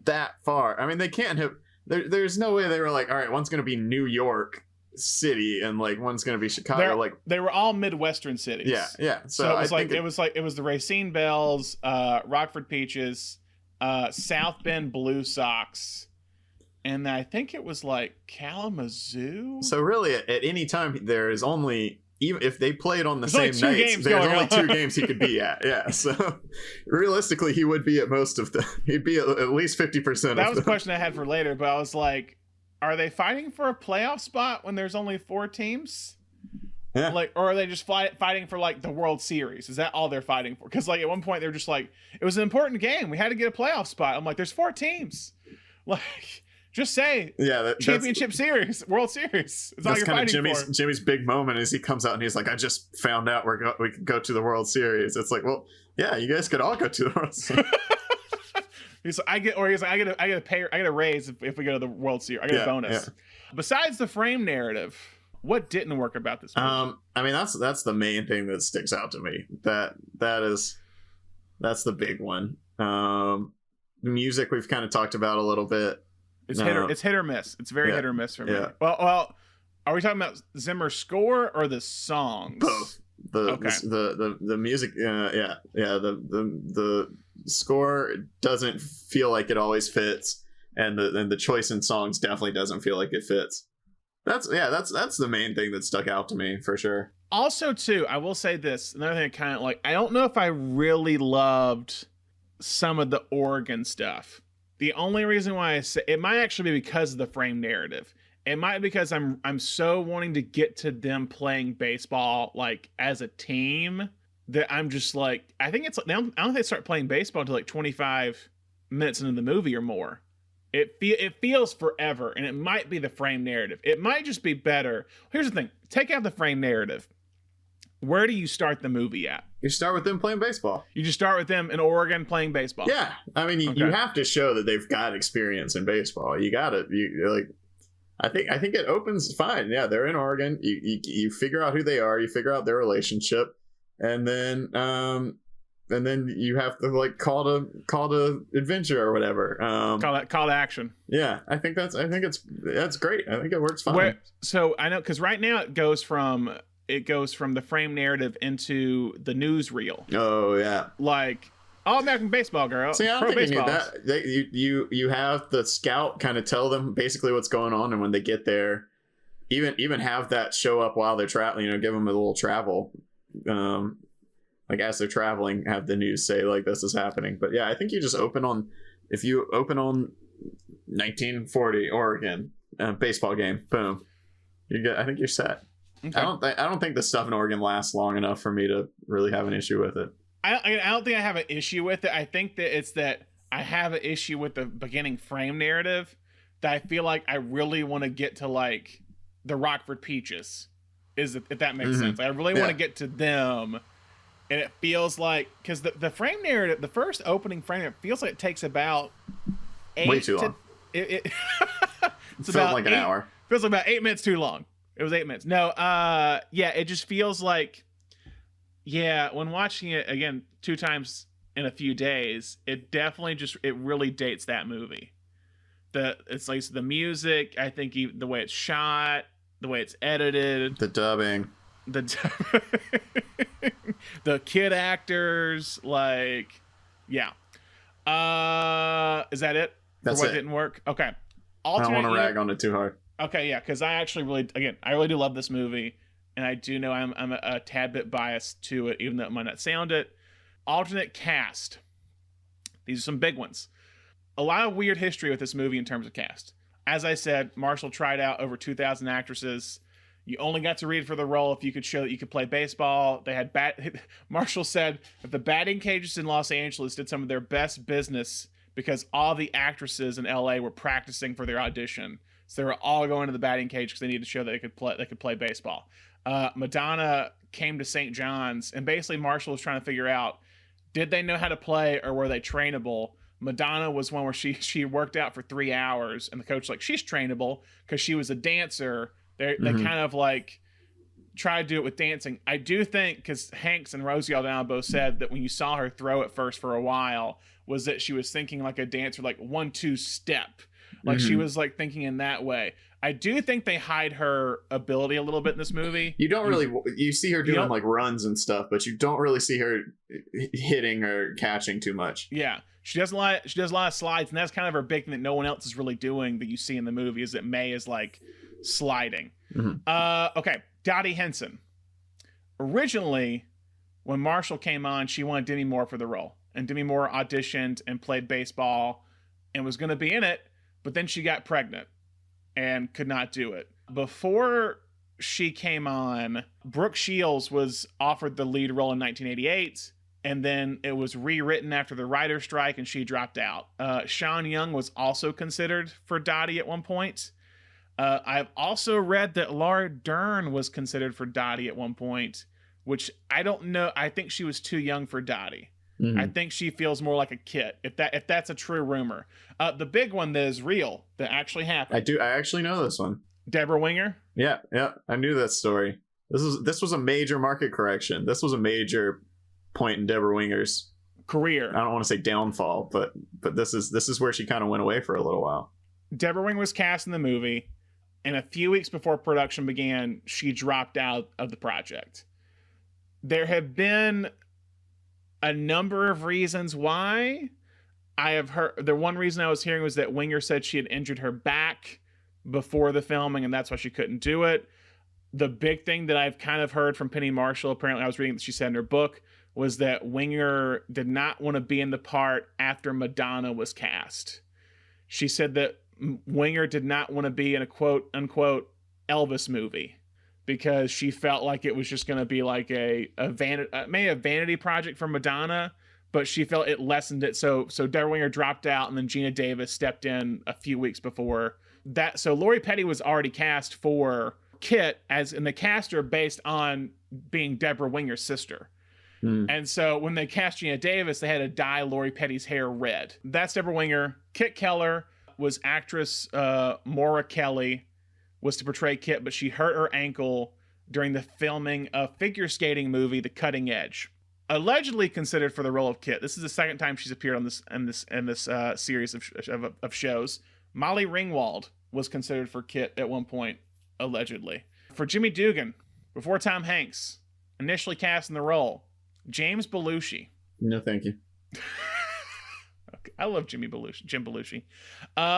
that far. I mean, they can't have. There's no way they were like, all right, one's going to be New York City and like one's going to be Chicago. Like they were all Midwestern cities. Yeah. So it was the Racine Bells, Rockford Peaches, South Bend Blue Sox, and I think it was like Kalamazoo. So really, at any time, there is only even if they played on the There's same only two nights, games there's going only on. 2 games he could be at. Yeah, so realistically, he would be at most of them. He'd be at least 50%. That of was a them. question I had for later, but I was like, are they fighting for a playoff spot when there's only 4 teams? Yeah. Like, or are they just fighting for like the World Series? Is that all they're fighting for? Because like at one point they're just like, it was an important game. We had to get a playoff spot. I'm like, there's 4 teams. Like, just say championship series, World Series. It's all you're kind of fighting for. Jimmy's big moment is he comes out and he's like, I just found out we could go to the World Series. It's like, well, yeah, you guys could all go to the World Series. He's like, I get a raise if we go to the World Series. I get a bonus. Yeah. Besides the frame narrative, what didn't work about this movie? I mean, that's the main thing that sticks out to me. That's the big one. The music we've kind of talked about a little bit. It's hit or miss. It's very hit or miss for me. Yeah. Well, are we talking about Zimmer's score or the songs? Both. The music, the score doesn't feel like it always fits, and the choice in songs definitely doesn't feel like it fits. That's the main thing that stuck out to me for sure. Also, too, I will say this. Another thing I kind of like, I don't know if I really loved some of the Oregon stuff. The only reason why I say it might actually be because of the frame narrative. It might be because I'm so wanting to get to them playing baseball like as a team that I'm just like, I think it's I don't think they start playing baseball until like 25 minutes into the movie or more. It feels forever, and it might be the frame narrative. It might just be better. Here's the thing: take out the frame narrative. Where do you start the movie at? You start with them playing baseball. You just start with them in Oregon playing baseball. Yeah, I mean, you have to show that they've got experience in baseball. You got to like. I think it opens fine. Yeah, they're in Oregon. You figure out who they are. You figure out their relationship, and then you have to like call to adventure or whatever. Call to action. Yeah, I think that's great. I think it works fine. So I know because right now it goes from the frame narrative into the newsreel. Oh yeah, like all American baseball, girl. See, I don't think you need that. You have the scout kind of tell them basically what's going on, and when they get there, even have that show up while they're traveling. Give them a little travel. Like as they're traveling, have the news say like this is happening. But yeah, I think you just open on 1940 Oregon baseball game. Boom, I think you're set. Okay. I don't think the stuff in Oregon lasts long enough for me to really have an issue with it. I don't think I have an issue with it. I think that it's that I have an issue with the beginning frame narrative that I feel like I really want to get to like the Rockford Peaches, if that makes sense. Like, I really want to get to them. And it feels like, because the frame narrative, the first opening frame, it feels like it takes about way too long. It's felt about like an hour. Feels like about 8 minutes too long. It was 8 minutes. No, it just feels like, when watching it again 2 times in a few days, it definitely it really dates that movie. It's like the music, I think the way it's shot, the way it's edited, the dubbing. The kid actors, like, is that it? That's what it. Didn't work. Okay. I don't want to rag on it too hard. Okay, yeah, because I really do love this movie, and I do know I'm a tad bit biased to it, even though it might not sound it. Alternate cast. These are some big ones. A lot of weird history with this movie in terms of cast. As I said, Marshall tried out over 2,000 actresses. You only got to read for the role if you could show that you could play baseball. They had Marshall said that the batting cages in Los Angeles did some of their best business because all the actresses in LA were practicing for their audition. So they were all going to the batting cage because they needed to show that they could play baseball. Madonna came to St. John's, and basically Marshall was trying to figure out, did they know how to play or were they trainable? Madonna was one where she worked out for 3 hours, and the coach was like, she's trainable because she was a dancer. They kind of like tried to do it with dancing. I do think, because Hanks and Rosie O'Donnell both said that when you saw her throw at first for a while, was that she was thinking like a dancer, like 1-2 step. Like she was like thinking in that way. I do think they hide her ability a little bit in this movie. You don't really, you see her doing like runs and stuff, but you don't really see her hitting or catching too much. Yeah. She does a lot of slides, and that's kind of her big thing that no one else is really doing that you see in the movie, is that May is like sliding. Okay. Dottie Henson. Originally, when Marshall came on, she wanted Demi Moore for the role. And Demi Moore auditioned and played baseball and was going to be in it, but then she got pregnant and could not do it. Before she came on, Brooke Shields was offered the lead role in 1988, and then it was rewritten after the writer's strike and she dropped out. Sean Young was also considered for Dottie at one point. I've also read that Laura Dern was considered for Dottie at one point, which I don't know. I think she was too young for Dottie. Mm-hmm. I think she feels more like a kid, if that's a true rumor. The big one that is real, that actually happened. I actually know this one. Deborah Winger? Yeah. I knew that story. This was a major market correction. This was a major point in Deborah Winger's career. I don't want to say downfall, but this is where she kind of went away for a little while. Deborah Winger was cast in the movie, and a few weeks before production began, she dropped out of the project. There have been a number of reasons why. I have heard the one reason I was hearing was that Winger said she had injured her back before the filming, and that's why she couldn't do it. The big thing that I've kind of heard from Penny Marshall, apparently I was reading that she said in her book, was that Winger did not want to be in the part after Madonna was cast. She said that Winger did not want to be in a quote unquote Elvis movie because she felt like it was just going to be like maybe a vanity project for Madonna, but she felt it lessened it. So Deborah Winger dropped out, and then Gina Davis stepped in a few weeks before that. So Lori Petty was already cast for Kit, and the cast her based on being Deborah Winger's sister. And so when they cast Gina Davis, they had to dye Lori Petty's hair red. That's Deborah Winger. Kit Keller was actress Maura Kelly, was to portray Kit, but she hurt her ankle during the filming of figure skating movie The Cutting Edge. Allegedly considered for the role of Kit. This is the second time she's appeared on this series of shows. Molly Ringwald was considered for Kit at one point, allegedly. For Jimmy Dugan, before Tom Hanks, initially cast in the role, James Belushi. No, thank you. Okay. I love Jim Belushi.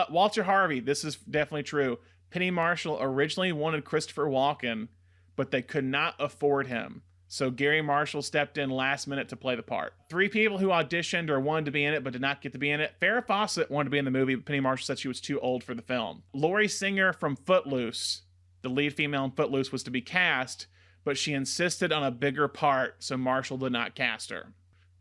Walter Harvey, this is definitely true. Penny Marshall originally wanted Christopher Walken, but they could not afford him. So Gary Marshall stepped in last minute to play the part. 3 people who auditioned or wanted to be in it but did not get to be in it. Farrah Fawcett wanted to be in the movie, but Penny Marshall said she was too old for the film. Laurie Singer from Footloose, the lead female in Footloose, was to be cast, but she insisted on a bigger part, so Marshall did not cast her.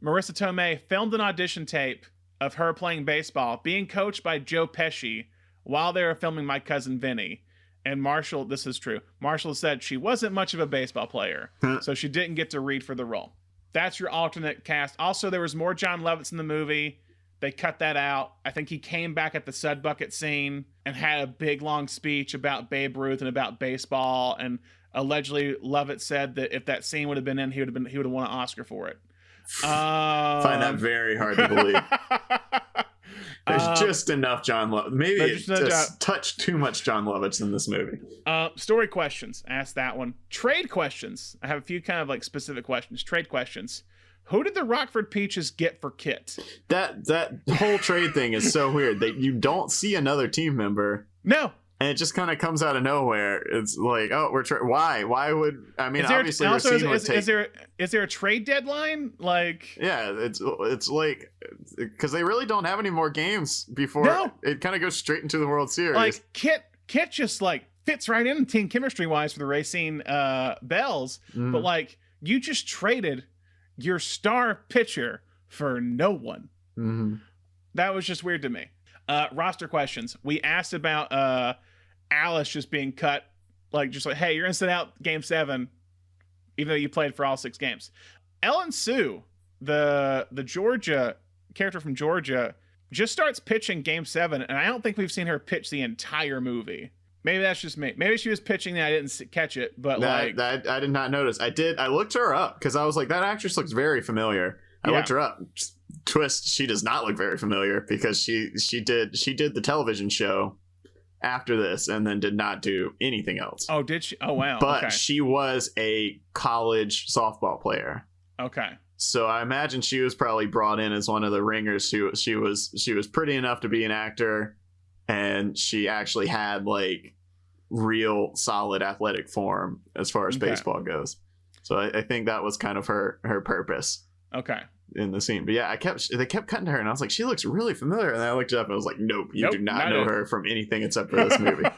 Marissa Tomei filmed an audition tape of her playing baseball, being coached by Joe Pesci while they were filming My Cousin Vinny. And Marshall, this is true, Marshall said she wasn't much of a baseball player, so she didn't get to read for the role. That's your alternate cast. Also, there was more John Lovitz in the movie. They cut that out. I think he came back at the Sud Bucket scene and had a big, long speech about Babe Ruth and about baseball, and allegedly Lovitz said that if that scene would have been in, he would have won an Oscar for it. Find that very hard to believe. There's just enough John Lovitz. Maybe it's just touched too much John Lovitz in this movie. Story questions. Ask that one. Trade questions. I have a few kind of like specific questions. Trade questions. Who did the Rockford Peaches get for Kit? That whole trade thing is so weird that you don't see another team member. No. And it just kind of comes out of nowhere. It's like, oh, why? Why would, I mean, obviously also, Racine would take... Is there a trade deadline? Like... Yeah, it's like, because they really don't have any more games before it kind of goes straight into the World Series. Like, Kit just, like, fits right in team chemistry-wise for the Racine Bells. Mm. But, like, you just traded your star pitcher for no one. Mm-hmm. That was just weird to me. Roster questions. We asked about... Alice just being cut, like, hey, you're gonna sit out game 7, even though you played for all 6 games. Ellen Sue, the Georgia character from Georgia, just starts pitching game 7, and I don't think we've seen her pitch the entire movie. Maybe that's just me. Maybe she was pitching and I didn't catch it, but I did not notice. I looked her up because I was like, that actress looks very familiar. I looked her up. Twist, she does not look very familiar because she did the television show after this and then did not do anything else. Oh, did she? Oh, wow. But she was a college softball player. Okay. So I imagine she was probably brought in as one of the ringers. She was pretty enough to be an actor, and she actually had like real solid athletic form as far as baseball goes. So I think that was kind of her purpose Okay. in the scene. But yeah, they kept cutting to her, and I was like, she looks really familiar. And I looked up and I was like, nope, you do not know her from anything except for this movie.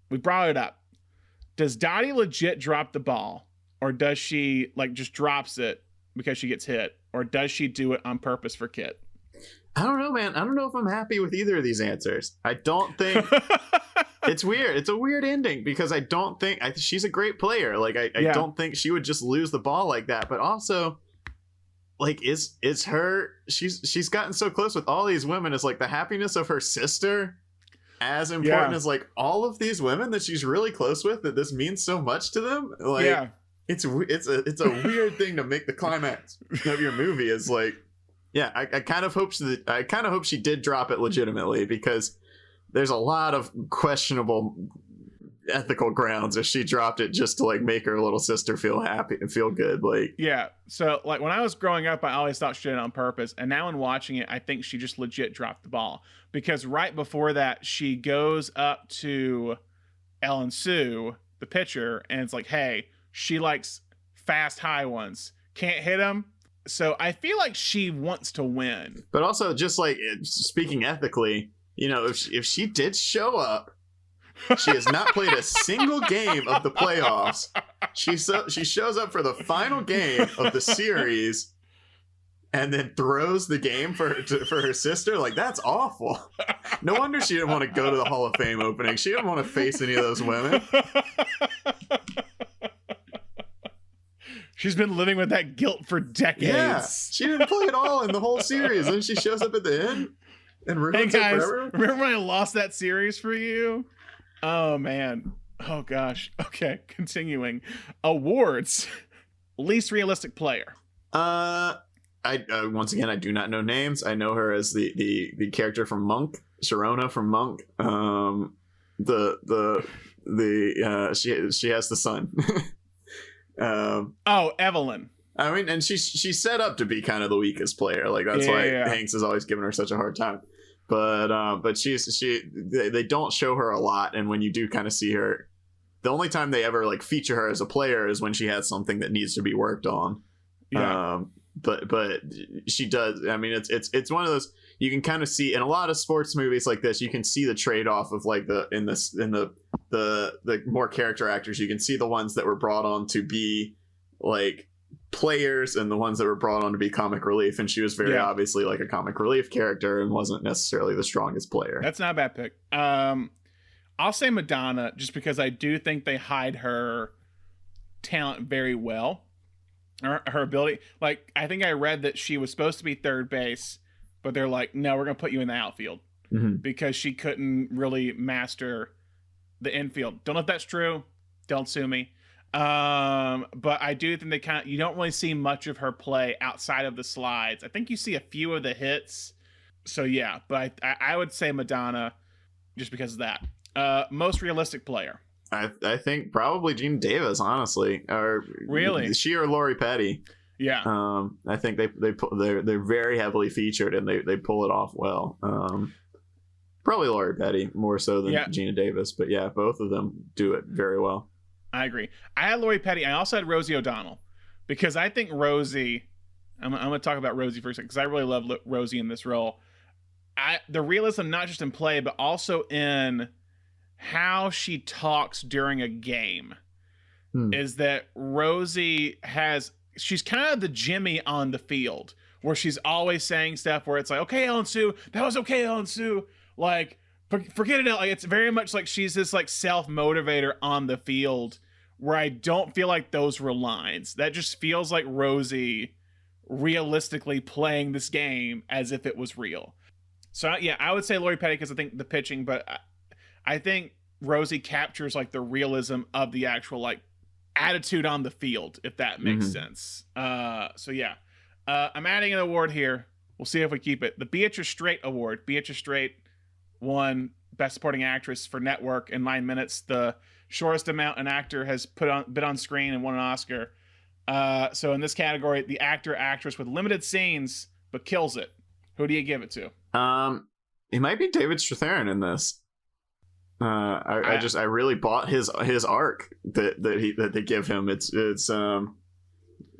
We brought it up. Does Dottie legit drop the ball, or does she like just drops it because she gets hit, or does she do it on purpose for Kit? I don't know, man. I don't know if I'm happy with either of these answers. I don't think it's weird. It's a weird ending because I don't think she's a great player. Like I don't think she would just lose the ball like that. But also, like, is her? She's gotten so close with all these women. Is like the happiness of her sister as important as like all of these women that she's really close with? That this means so much to them. Like, it's a weird thing to make the climax of your movie. Is like. Yeah, I kind of hope she did drop it legitimately, because there's a lot of questionable ethical grounds if she dropped it just to like make her little sister feel happy and feel good. Like, yeah. So like when I was growing up, I always thought she did it on purpose, and now in watching it, I think she just legit dropped the ball, because right before that, she goes up to Ellen Sue, the pitcher, and it's like, hey, she likes fast high ones. Can't hit him. So I feel like she wants to win. But also, just like speaking ethically, you know, if she did show up, she has not played a single game of the playoffs. She shows up for the final game of the series and then throws the game for her sister. Like, that's awful. No wonder she didn't want to go to the Hall of Fame opening. She didn't want to face any of those women. She's been living with that guilt for decades. Yeah, she didn't play at all in the whole series. And she shows up at the end and ruins it forever. Remember when I lost that series for you? Oh, man. Oh, gosh. Okay, continuing. Awards. Least realistic player. I once again, I do not know names. I know her as the character from Monk, Sharona from Monk. She has the son. Evelyn. I mean, and she's set up to be kind of the weakest player. Like, that's why Hanks has always given her such a hard time. But they don't show her a lot, and when you do kind of see her, the only time they ever like feature her as a player is when she has something that needs to be worked on. Yeah. But she does. I mean, it's one of those you can kind of see in a lot of sports movies like this. You can see the trade-off of like the more character actors. You can see the ones that were brought on to be like players and the ones that were brought on to be comic relief. And she was very obviously like a comic relief character and wasn't necessarily the strongest player. That's not a bad pick. I'll say Madonna, just because I do think they hide her talent very well. Her ability. Like, I think I read that she was supposed to be third base, but they're like, no, we're going to put you in the outfield because she couldn't really master the infield. Don't know if that's true. Don't sue me. But I do think you don't really see much of her play outside of the slides. I think you see a few of the hits. So yeah, but I would say Madonna just because of that. Most realistic player. I think probably Gina Davis, honestly. Or really? She or Lori Petty. Yeah. I think they're very heavily featured and they pull it off well. Probably Lori Petty more so than Gina Davis, but yeah, both of them do it very well. I agree. I had Lori Petty. I also had Rosie O'Donnell because I think Rosie. I'm going to talk about Rosie for a second because I really love Rosie in this role. The realism, not just in play, but also in how she talks during a game, is that Rosie she's kind of the Jimmy on the field, where she's always saying stuff where it's like, okay, Ellen Sue, that was okay, Ellen Sue. Like, forget it. Like, it's very much like she's this like self-motivator on the field, where I don't feel like those were lines. That just feels like Rosie realistically playing this game as if it was real. So yeah, I would say Lori Petty because I think the pitching, but I think Rosie captures like the realism of the actual like attitude on the field, if that makes sense. So yeah, I'm adding an award here. We'll see if we keep it. The Beatrice Straight Award. Beatrice Straight won Best Supporting Actress for Network in 9 minutes, the shortest amount an actor has been on screen and won an Oscar. So in this category, the actress with limited scenes but kills it. Who do you give it to? It might be David Strathairn in this. I really bought his arc that they give him. It's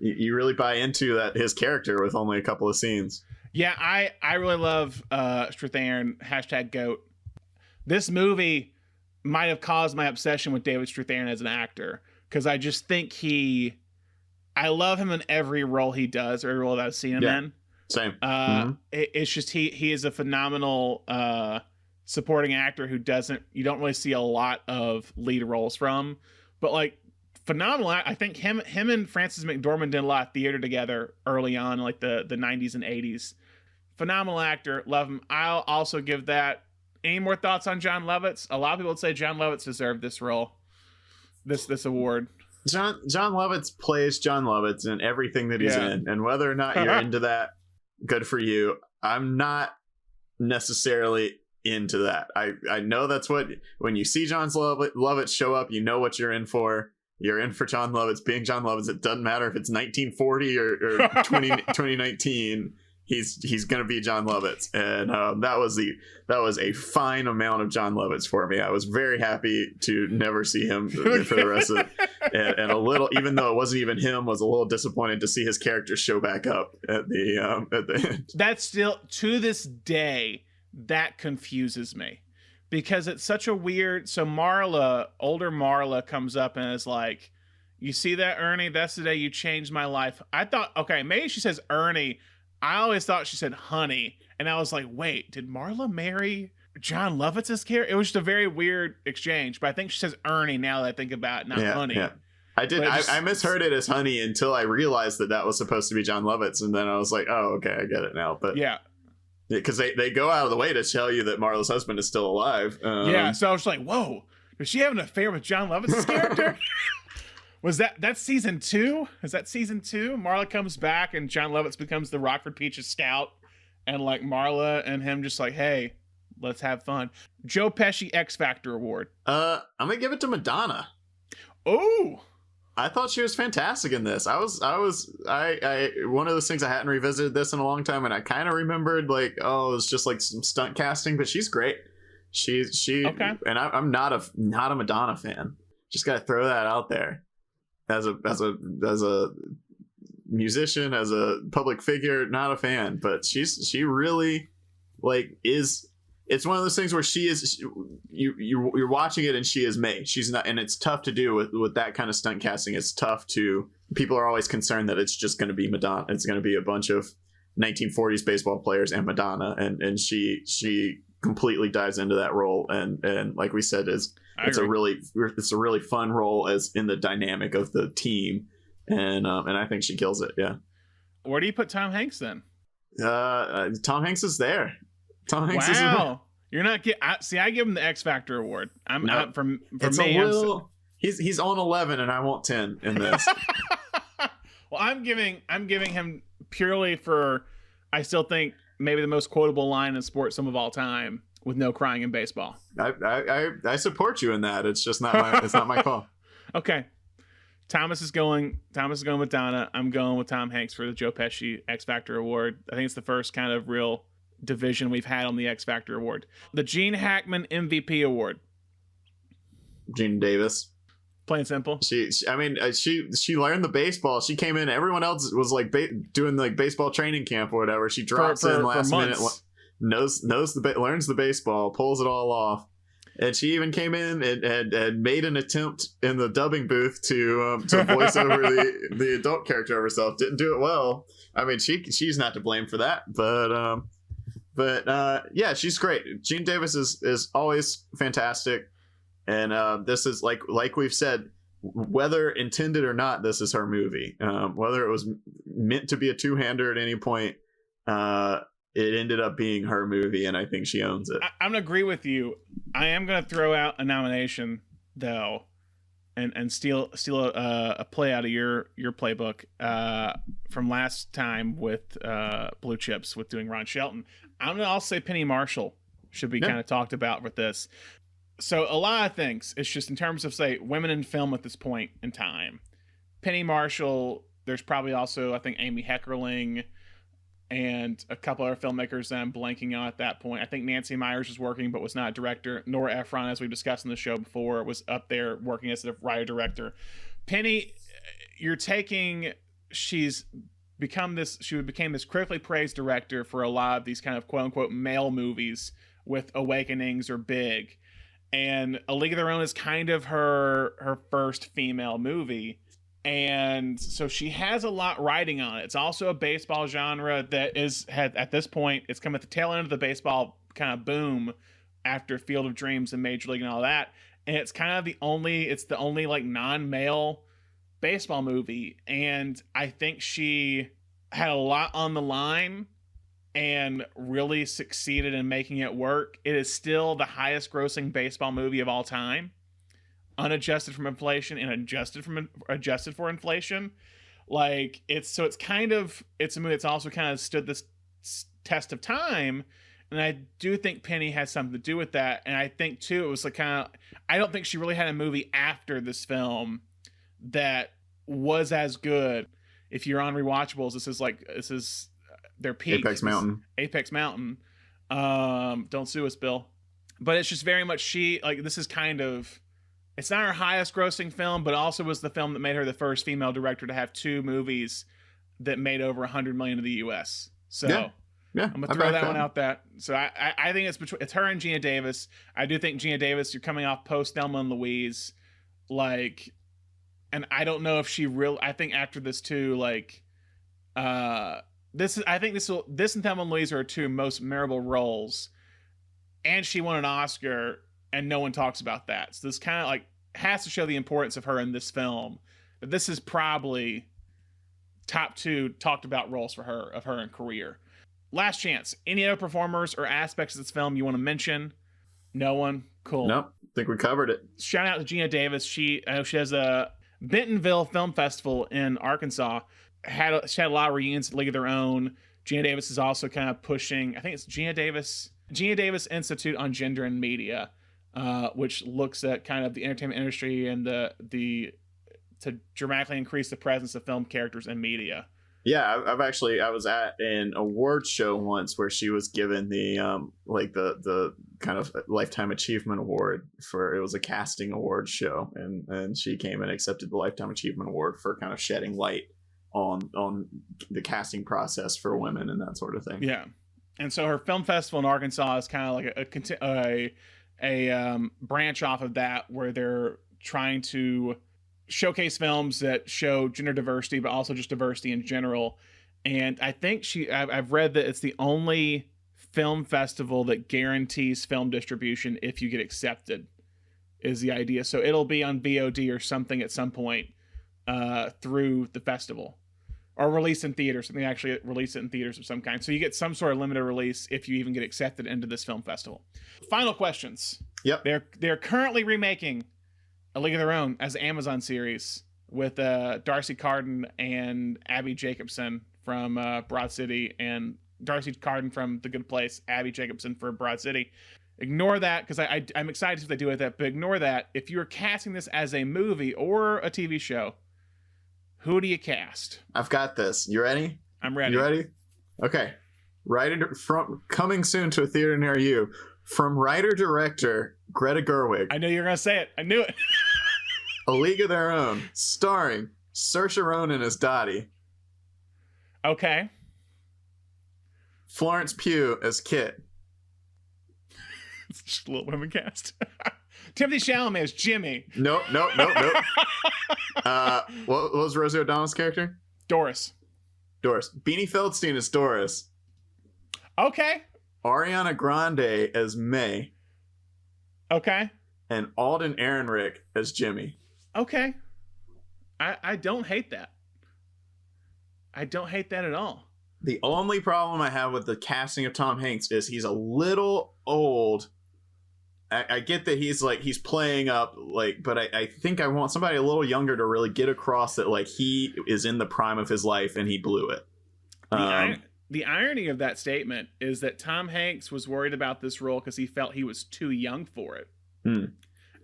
you really buy into that his character with only a couple of scenes. Yeah, I really love Strathairn, #GOAT. This movie might have caused my obsession with David Strathairn as an actor, because I just think I love him in every role he does, every role that I've seen him in. Same. It's just he is a phenomenal supporting actor who you don't really see a lot of lead roles from, but like phenomenal. I think him and Frances McDormand did a lot of theater together early on, like the 90s and 80s. Phenomenal actor, love him. I'll also give that. Any more thoughts on Jon Lovitz? A lot of people would say Jon Lovitz deserved this role, this award. Jon Lovitz plays Jon Lovitz in everything that he's in, and whether or not you're into that, good for you. I'm not necessarily into that. I know that's what, when you see Jon Lovitz show up, you know what you're in for. You're in for Jon Lovitz being Jon Lovitz. It doesn't matter if it's 1940 or 2019. He's gonna be Jon Lovitz, and that was a fine amount of Jon Lovitz for me. I was very happy to never see him for the rest of it, and a little, even though it wasn't even him, was a little disappointed to see his character show back up at the end. That's still, to this day, that confuses me, because it's such a weird. So older Marla comes up and is like, "You see that, Ernie? That's the day you changed my life." I thought, okay, maybe she says Ernie. I always thought she said honey, and I was like, wait, did Marla marry Jon Lovitz's character? It was just a very weird exchange, but I think she says Ernie now that I think about it, not honey. Yeah. I misheard it as honey until I realized that was supposed to be Jon Lovitz, and then I was like, oh, okay, I get it now. But yeah, because they go out of the way to tell you that Marla's husband is still alive. So I was like, whoa, does she have an affair with Jon Lovitz's character? Was that's season 2? Is that season 2? Marla comes back and Jon Lovitz becomes the Rockford Peaches scout, and like Marla and him just like, hey, let's have fun. Joe Pesci X Factor Award. I'm gonna give it to Madonna. Oh, I thought she was fantastic in this. I one of those things, I hadn't revisited this in a long time, and I kind of remembered like, oh, it's just like some stunt casting, but she's great. She okay. And I'm not a Madonna fan. Just gotta throw that out there. As a musician, as a public figure, not a fan, but she really is. It's one of those things where you're watching it and she is May. She's not, and it's tough to do with that kind of stunt casting. It's tough to. People are always concerned that it's just going to be Madonna. It's going to be a bunch of 1940s baseball players and Madonna, and she completely dives into that role, and like we said, it's a really fun role as in the dynamic of the team, and I think she kills it. Yeah. Where do you put Tom Hanks then? Tom Hanks is there. Tom Hanks is there. You're not I give him the X Factor award. He's on 11 and I want 10 in this. Well, I'm giving him purely for, I still think maybe the most quotable line in sports some of all time, with no crying in baseball. I support you in that. It's just not my call. Okay. Thomas is going with Donna. I'm going with Tom Hanks for the Joe Pesci X Factor Award. I think it's the first kind of real division we've had on the X Factor Award. The Gene Hackman MVP Award. Gene Davis. Plain and simple. She learned the baseball. She came in. Everyone else was like doing like baseball training camp or whatever. She drops in last minute, learns the baseball, pulls it all off, and she even came in and made an attempt in the dubbing booth to voice over the adult character of herself. Didn't do it well. I mean, she's not to blame for that, but yeah, she's great. Gene Davis is always fantastic. And this is like we've said, whether intended or not, this is her movie. Whether it was meant to be a two-hander at any point, it ended up being her movie, and I think she owns it. I'm gonna agree with you. I am gonna throw out a nomination though, and steal a play out of your playbook from last time with Blue Chips with doing Ron Shelton. I'm gonna also say Penny Marshall should be kind of talked about with this. So a lot of things. It's just in terms of, say, women in film at this point in time. Penny Marshall, there's probably also, I think, Amy Heckerling. and a couple other filmmakers that I'm blanking on at that point. I think Nancy Meyers was working, but was not a director. Nora Ephron, as we've discussed in the show before, was up there working as a writer-director. Penny, you're taking... she became this critically praised director for a lot of these kind of quote-unquote male movies with Awakenings or Big. And A League of Their Own is kind of her first female movie. And so she has a lot riding on it. It's also a baseball genre that had at this point, it's come at the tail end of the baseball kind of boom after Field of Dreams and Major League and all that. And it's kind of the only like non-male baseball movie. And I think she had a lot on the line and really succeeded in making it work. It is still the highest grossing baseball movie of all time, unadjusted from inflation and adjusted for inflation. Like it's a movie that's also kind of stood this test of time. And I do think Penny has something to do with that. And I think too, it was like I don't think she really had a movie after this film that was as good. If you're on rewatchables, this is their peak. Apex Mountain. Don't sue us, Bill. But it's just very much this is kind of, it's not her highest grossing film, but also was the film that made her the first female director to have 2 movies that made over 100 million in the US. So yeah, I'm gonna throw that one out there. So I think it's her and Gina Davis. I do think Gina Davis, you're coming off post Thelma and Louise, and I don't know if I think after this too, this and Thelma and Louise are her 2 most memorable roles, and she won an Oscar, and no one talks about that. So this kind of has to show the importance of her in this film. But this is probably top 2 talked about roles of her in career. Last chance. Any other performers or aspects of this film you want to mention? No one? Cool. Nope. I think we covered it. Shout out to Gina Davis. I know she has a Bentonville Film Festival in Arkansas. She had a lot of reunions at League of Their Own. Gina Davis is also kind of pushing, I think it's Gina Davis Institute on Gender and Media, which looks at kind of the entertainment industry and to dramatically increase the presence of film characters in media. Yeah, I was at an award show once where she was given the the kind of Lifetime Achievement Award it was a casting award show, and she came and accepted the Lifetime Achievement Award for kind of shedding light on the casting process for women and that sort of thing. Yeah. And so her film festival in Arkansas is kind of like a branch off of that, where they're trying to showcase films that show gender diversity, but also just diversity in general. And I think I've read that it's the only film festival that guarantees film distribution if you get accepted, is the idea. So it'll be on VOD or something at some point through the festival, or released in theaters. Something actually release it in theaters of some kind. So you get some sort of limited release if you even get accepted into this film festival. Final questions. Yep. They're currently remaking A League of Their Own as an Amazon series with Darcy Carden and Abby Jacobson from Broad City, and Darcy Carden from The Good Place, Abby Jacobson for Broad City. Ignore that, because I'm excited if they do with that, but ignore that. If you're casting this as a movie or a TV show, who do you cast? I've got this. You ready? I'm ready. You ready? Okay. Coming soon to a theater near you. From writer-director Greta Gerwig. I knew you were going to say it. I knew it. A League of Their Own, starring Saoirse Ronan as Dottie. Okay. Florence Pugh as Kit. It's just a little women cast. Timothy Chalamet as Jimmy. Nope. What was Rosie O'Donnell's character? Doris. Beanie Feldstein as Doris. Okay. Ariana Grande as May. Okay. And Alden Ehrenreich as Jimmy. Okay. I don't hate that. I don't hate that at all. The only problem I have with the casting of Tom Hanks is he's a little old. I get that he's playing up, but I think I want somebody a little younger to really get across that he is in the prime of his life and he blew it. The irony of that statement is that Tom Hanks was worried about this role because he felt he was too young for it. Mm.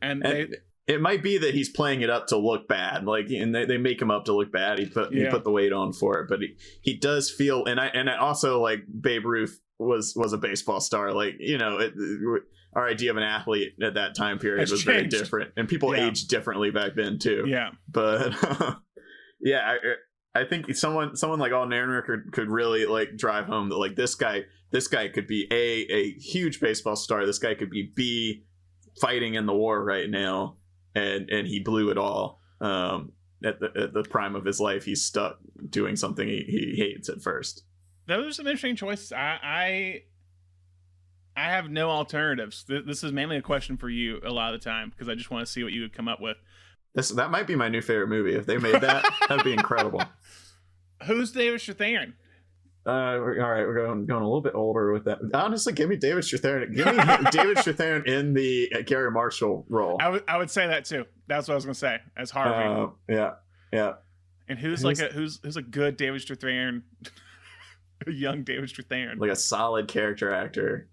And it might be that he's playing it up to look bad, like, and they make him up to look bad. He put the weight on for it, but he does feel, and I also, like, Babe Ruth was a baseball star, like, you know, our idea of an athlete at that time period was very different, and people aged differently back then too. Yeah, but yeah, I think someone like Alden Ehrenreich could really, like, drive home that, like, this guy could be a huge baseball star. This guy could be B, fighting in the war right now. And he blew it all. At the prime of his life, he's stuck doing something he hates at first. Those are some interesting choices. I have no alternatives. This is mainly a question for you a lot of the time, because I just want to see what you would come up with. That might be my new favorite movie. If they made that, that'd be incredible. Who's David Strathairn? All right, we're going a little bit older with that. Honestly, give me David Strathairn. Give me David Strathairn in the Gary Marshall role. I would say that too. That's what I was gonna say, as Harvey. Yeah. And who's a good David Strathairn, a young David Strathairn, like a solid character actor.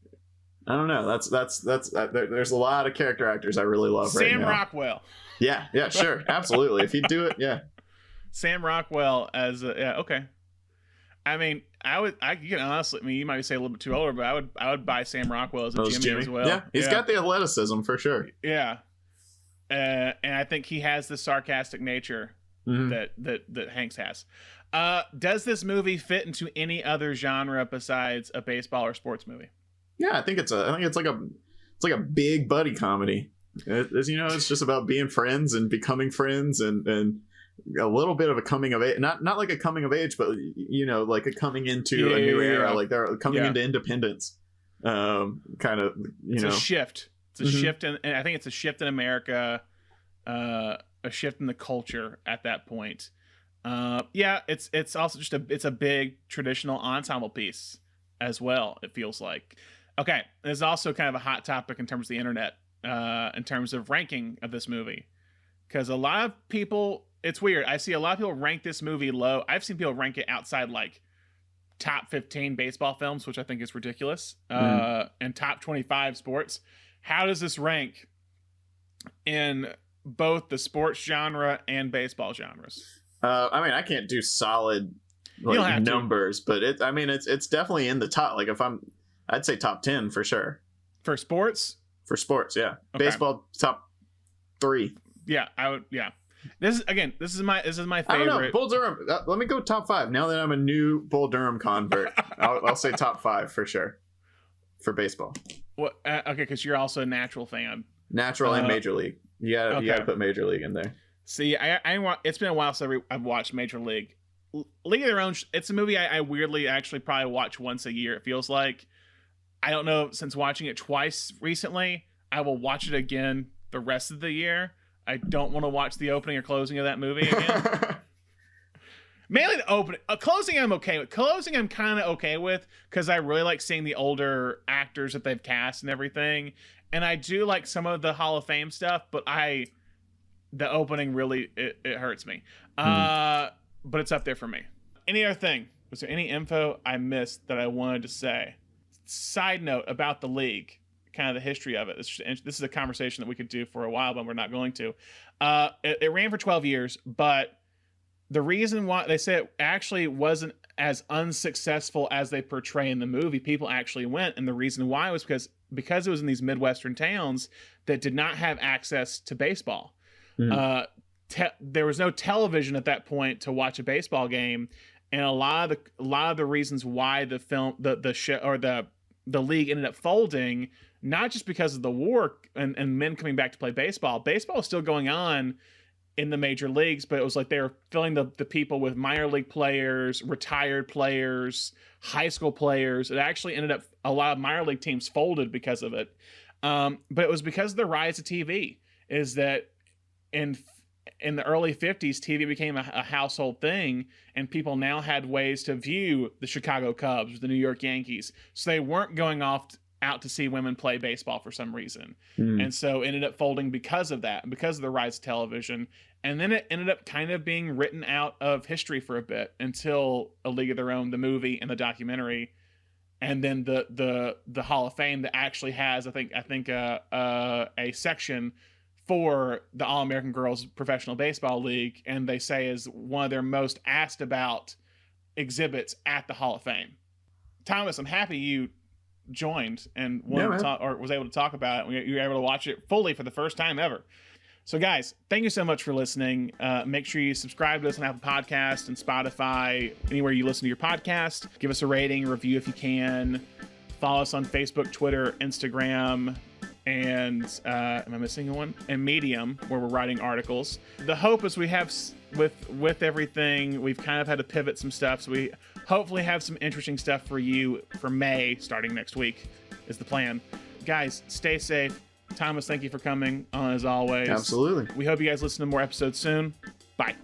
I don't know. There's a lot of character actors I really love right now. Sam Rockwell. Yeah, sure, absolutely. If he'd do it, yeah. Sam Rockwell as okay. I mean, you can honestly, I mean, you might say a little bit too older, but I would buy Sam Rockwell as a Jimmy as well. Yeah, he's got the athleticism for sure. Yeah, and I think he has the sarcastic nature that Hanks has. Does this movie fit into any other genre besides a baseball or sports movie? Yeah, I think it's like a big buddy comedy. It's just about being friends and becoming friends and a little bit of a coming of age, not like a coming of age, but, you know, like a coming into a new era, like they're coming into independence, kind of, it's a shift. It's a shift, and I think it's a shift in America, a shift in the culture at that point. It's also just it's a big traditional ensemble piece as well, it feels like. Okay, there's also kind of a hot topic in terms of the internet, in terms of ranking of this movie, because a lot of people, it's weird, I see a lot of people rank this movie low. I've seen people rank it outside, like, top 15 baseball films, which I think is ridiculous, and top 25 sports. How does this rank in both the sports genre and baseball genres? I mean, I can't do solid, like, numbers, but it's definitely in the top. Like, I'd say top 10 for sure. For sports? For sports, yeah. Okay. Baseball, top 3. Yeah, I would. Yeah, this is my favorite. I don't know, Bull Durham. Let me go top 5. Now that I'm a new Bull Durham convert, I'll say top 5 for sure for baseball. What? Okay, because you're also a natural fan. Natural and Major League. You gotta put Major League in there. See, it's been a while since I've watched Major League. League of Their Own. It's a movie I weirdly actually probably watch once a year. It feels like. I don't know, since watching it twice recently, I will watch it again the rest of the year. I don't want to watch the opening or closing of that movie again. Mainly the opening. Closing I'm okay with. Closing I'm kind of okay with, because I really like seeing the older actors that they've cast and everything. And I do like some of the Hall of Fame stuff, but the opening really, it hurts me. But it's up there for me. Any other thing? Was there any info I missed that I wanted to say? Side note about the league, kind of the history of it. This is a conversation that we could do for a while, but we're not going to. It ran for 12 years, but the reason why they say it actually wasn't as unsuccessful as they portray in the movie, people actually went, and the reason why was because it was in these Midwestern towns that did not have access to baseball. There was no television at that point to watch a baseball game. And a lot of the reasons why the film, the show, or the league ended up folding, not just because of the war and men coming back to play baseball. Baseball was still going on in the major leagues, but it was like they were filling the people with minor league players, retired players, high school players. It actually ended up, a lot of minor league teams folded because of it. But it was because of the rise of TV, is that in the early 50s, TV became a household thing, and people now had ways to view the Chicago Cubs, the New York Yankees. So they weren't going out to see women play baseball for some reason. And so ended up folding because of that, because of the rise of television. And then it ended up kind of being written out of history for a bit until A League of Their Own, the movie and the documentary. And then the Hall of Fame that actually has, I think a section for the All-American Girls Professional Baseball League, and they say is one of their most asked about exhibits at the Hall of Fame. Thomas, I'm happy you joined and wanted to talk, or was able to talk about it. You were able to watch it fully for the first time ever. So guys, thank you so much for listening. Make sure you subscribe to us on Apple Podcasts and Spotify, anywhere you listen to your podcast. Give us a rating, review if you can. Follow us on Facebook, Twitter, Instagram, and am I missing one? And Medium, where we're writing articles. The hope is we have with everything, we've kind of had to pivot some stuff, so we hopefully have some interesting stuff for you for May, starting next week, is the plan. Guys, stay safe. Thomas, thank you for coming on as always. Absolutely. We hope you guys listen to more episodes soon. Bye.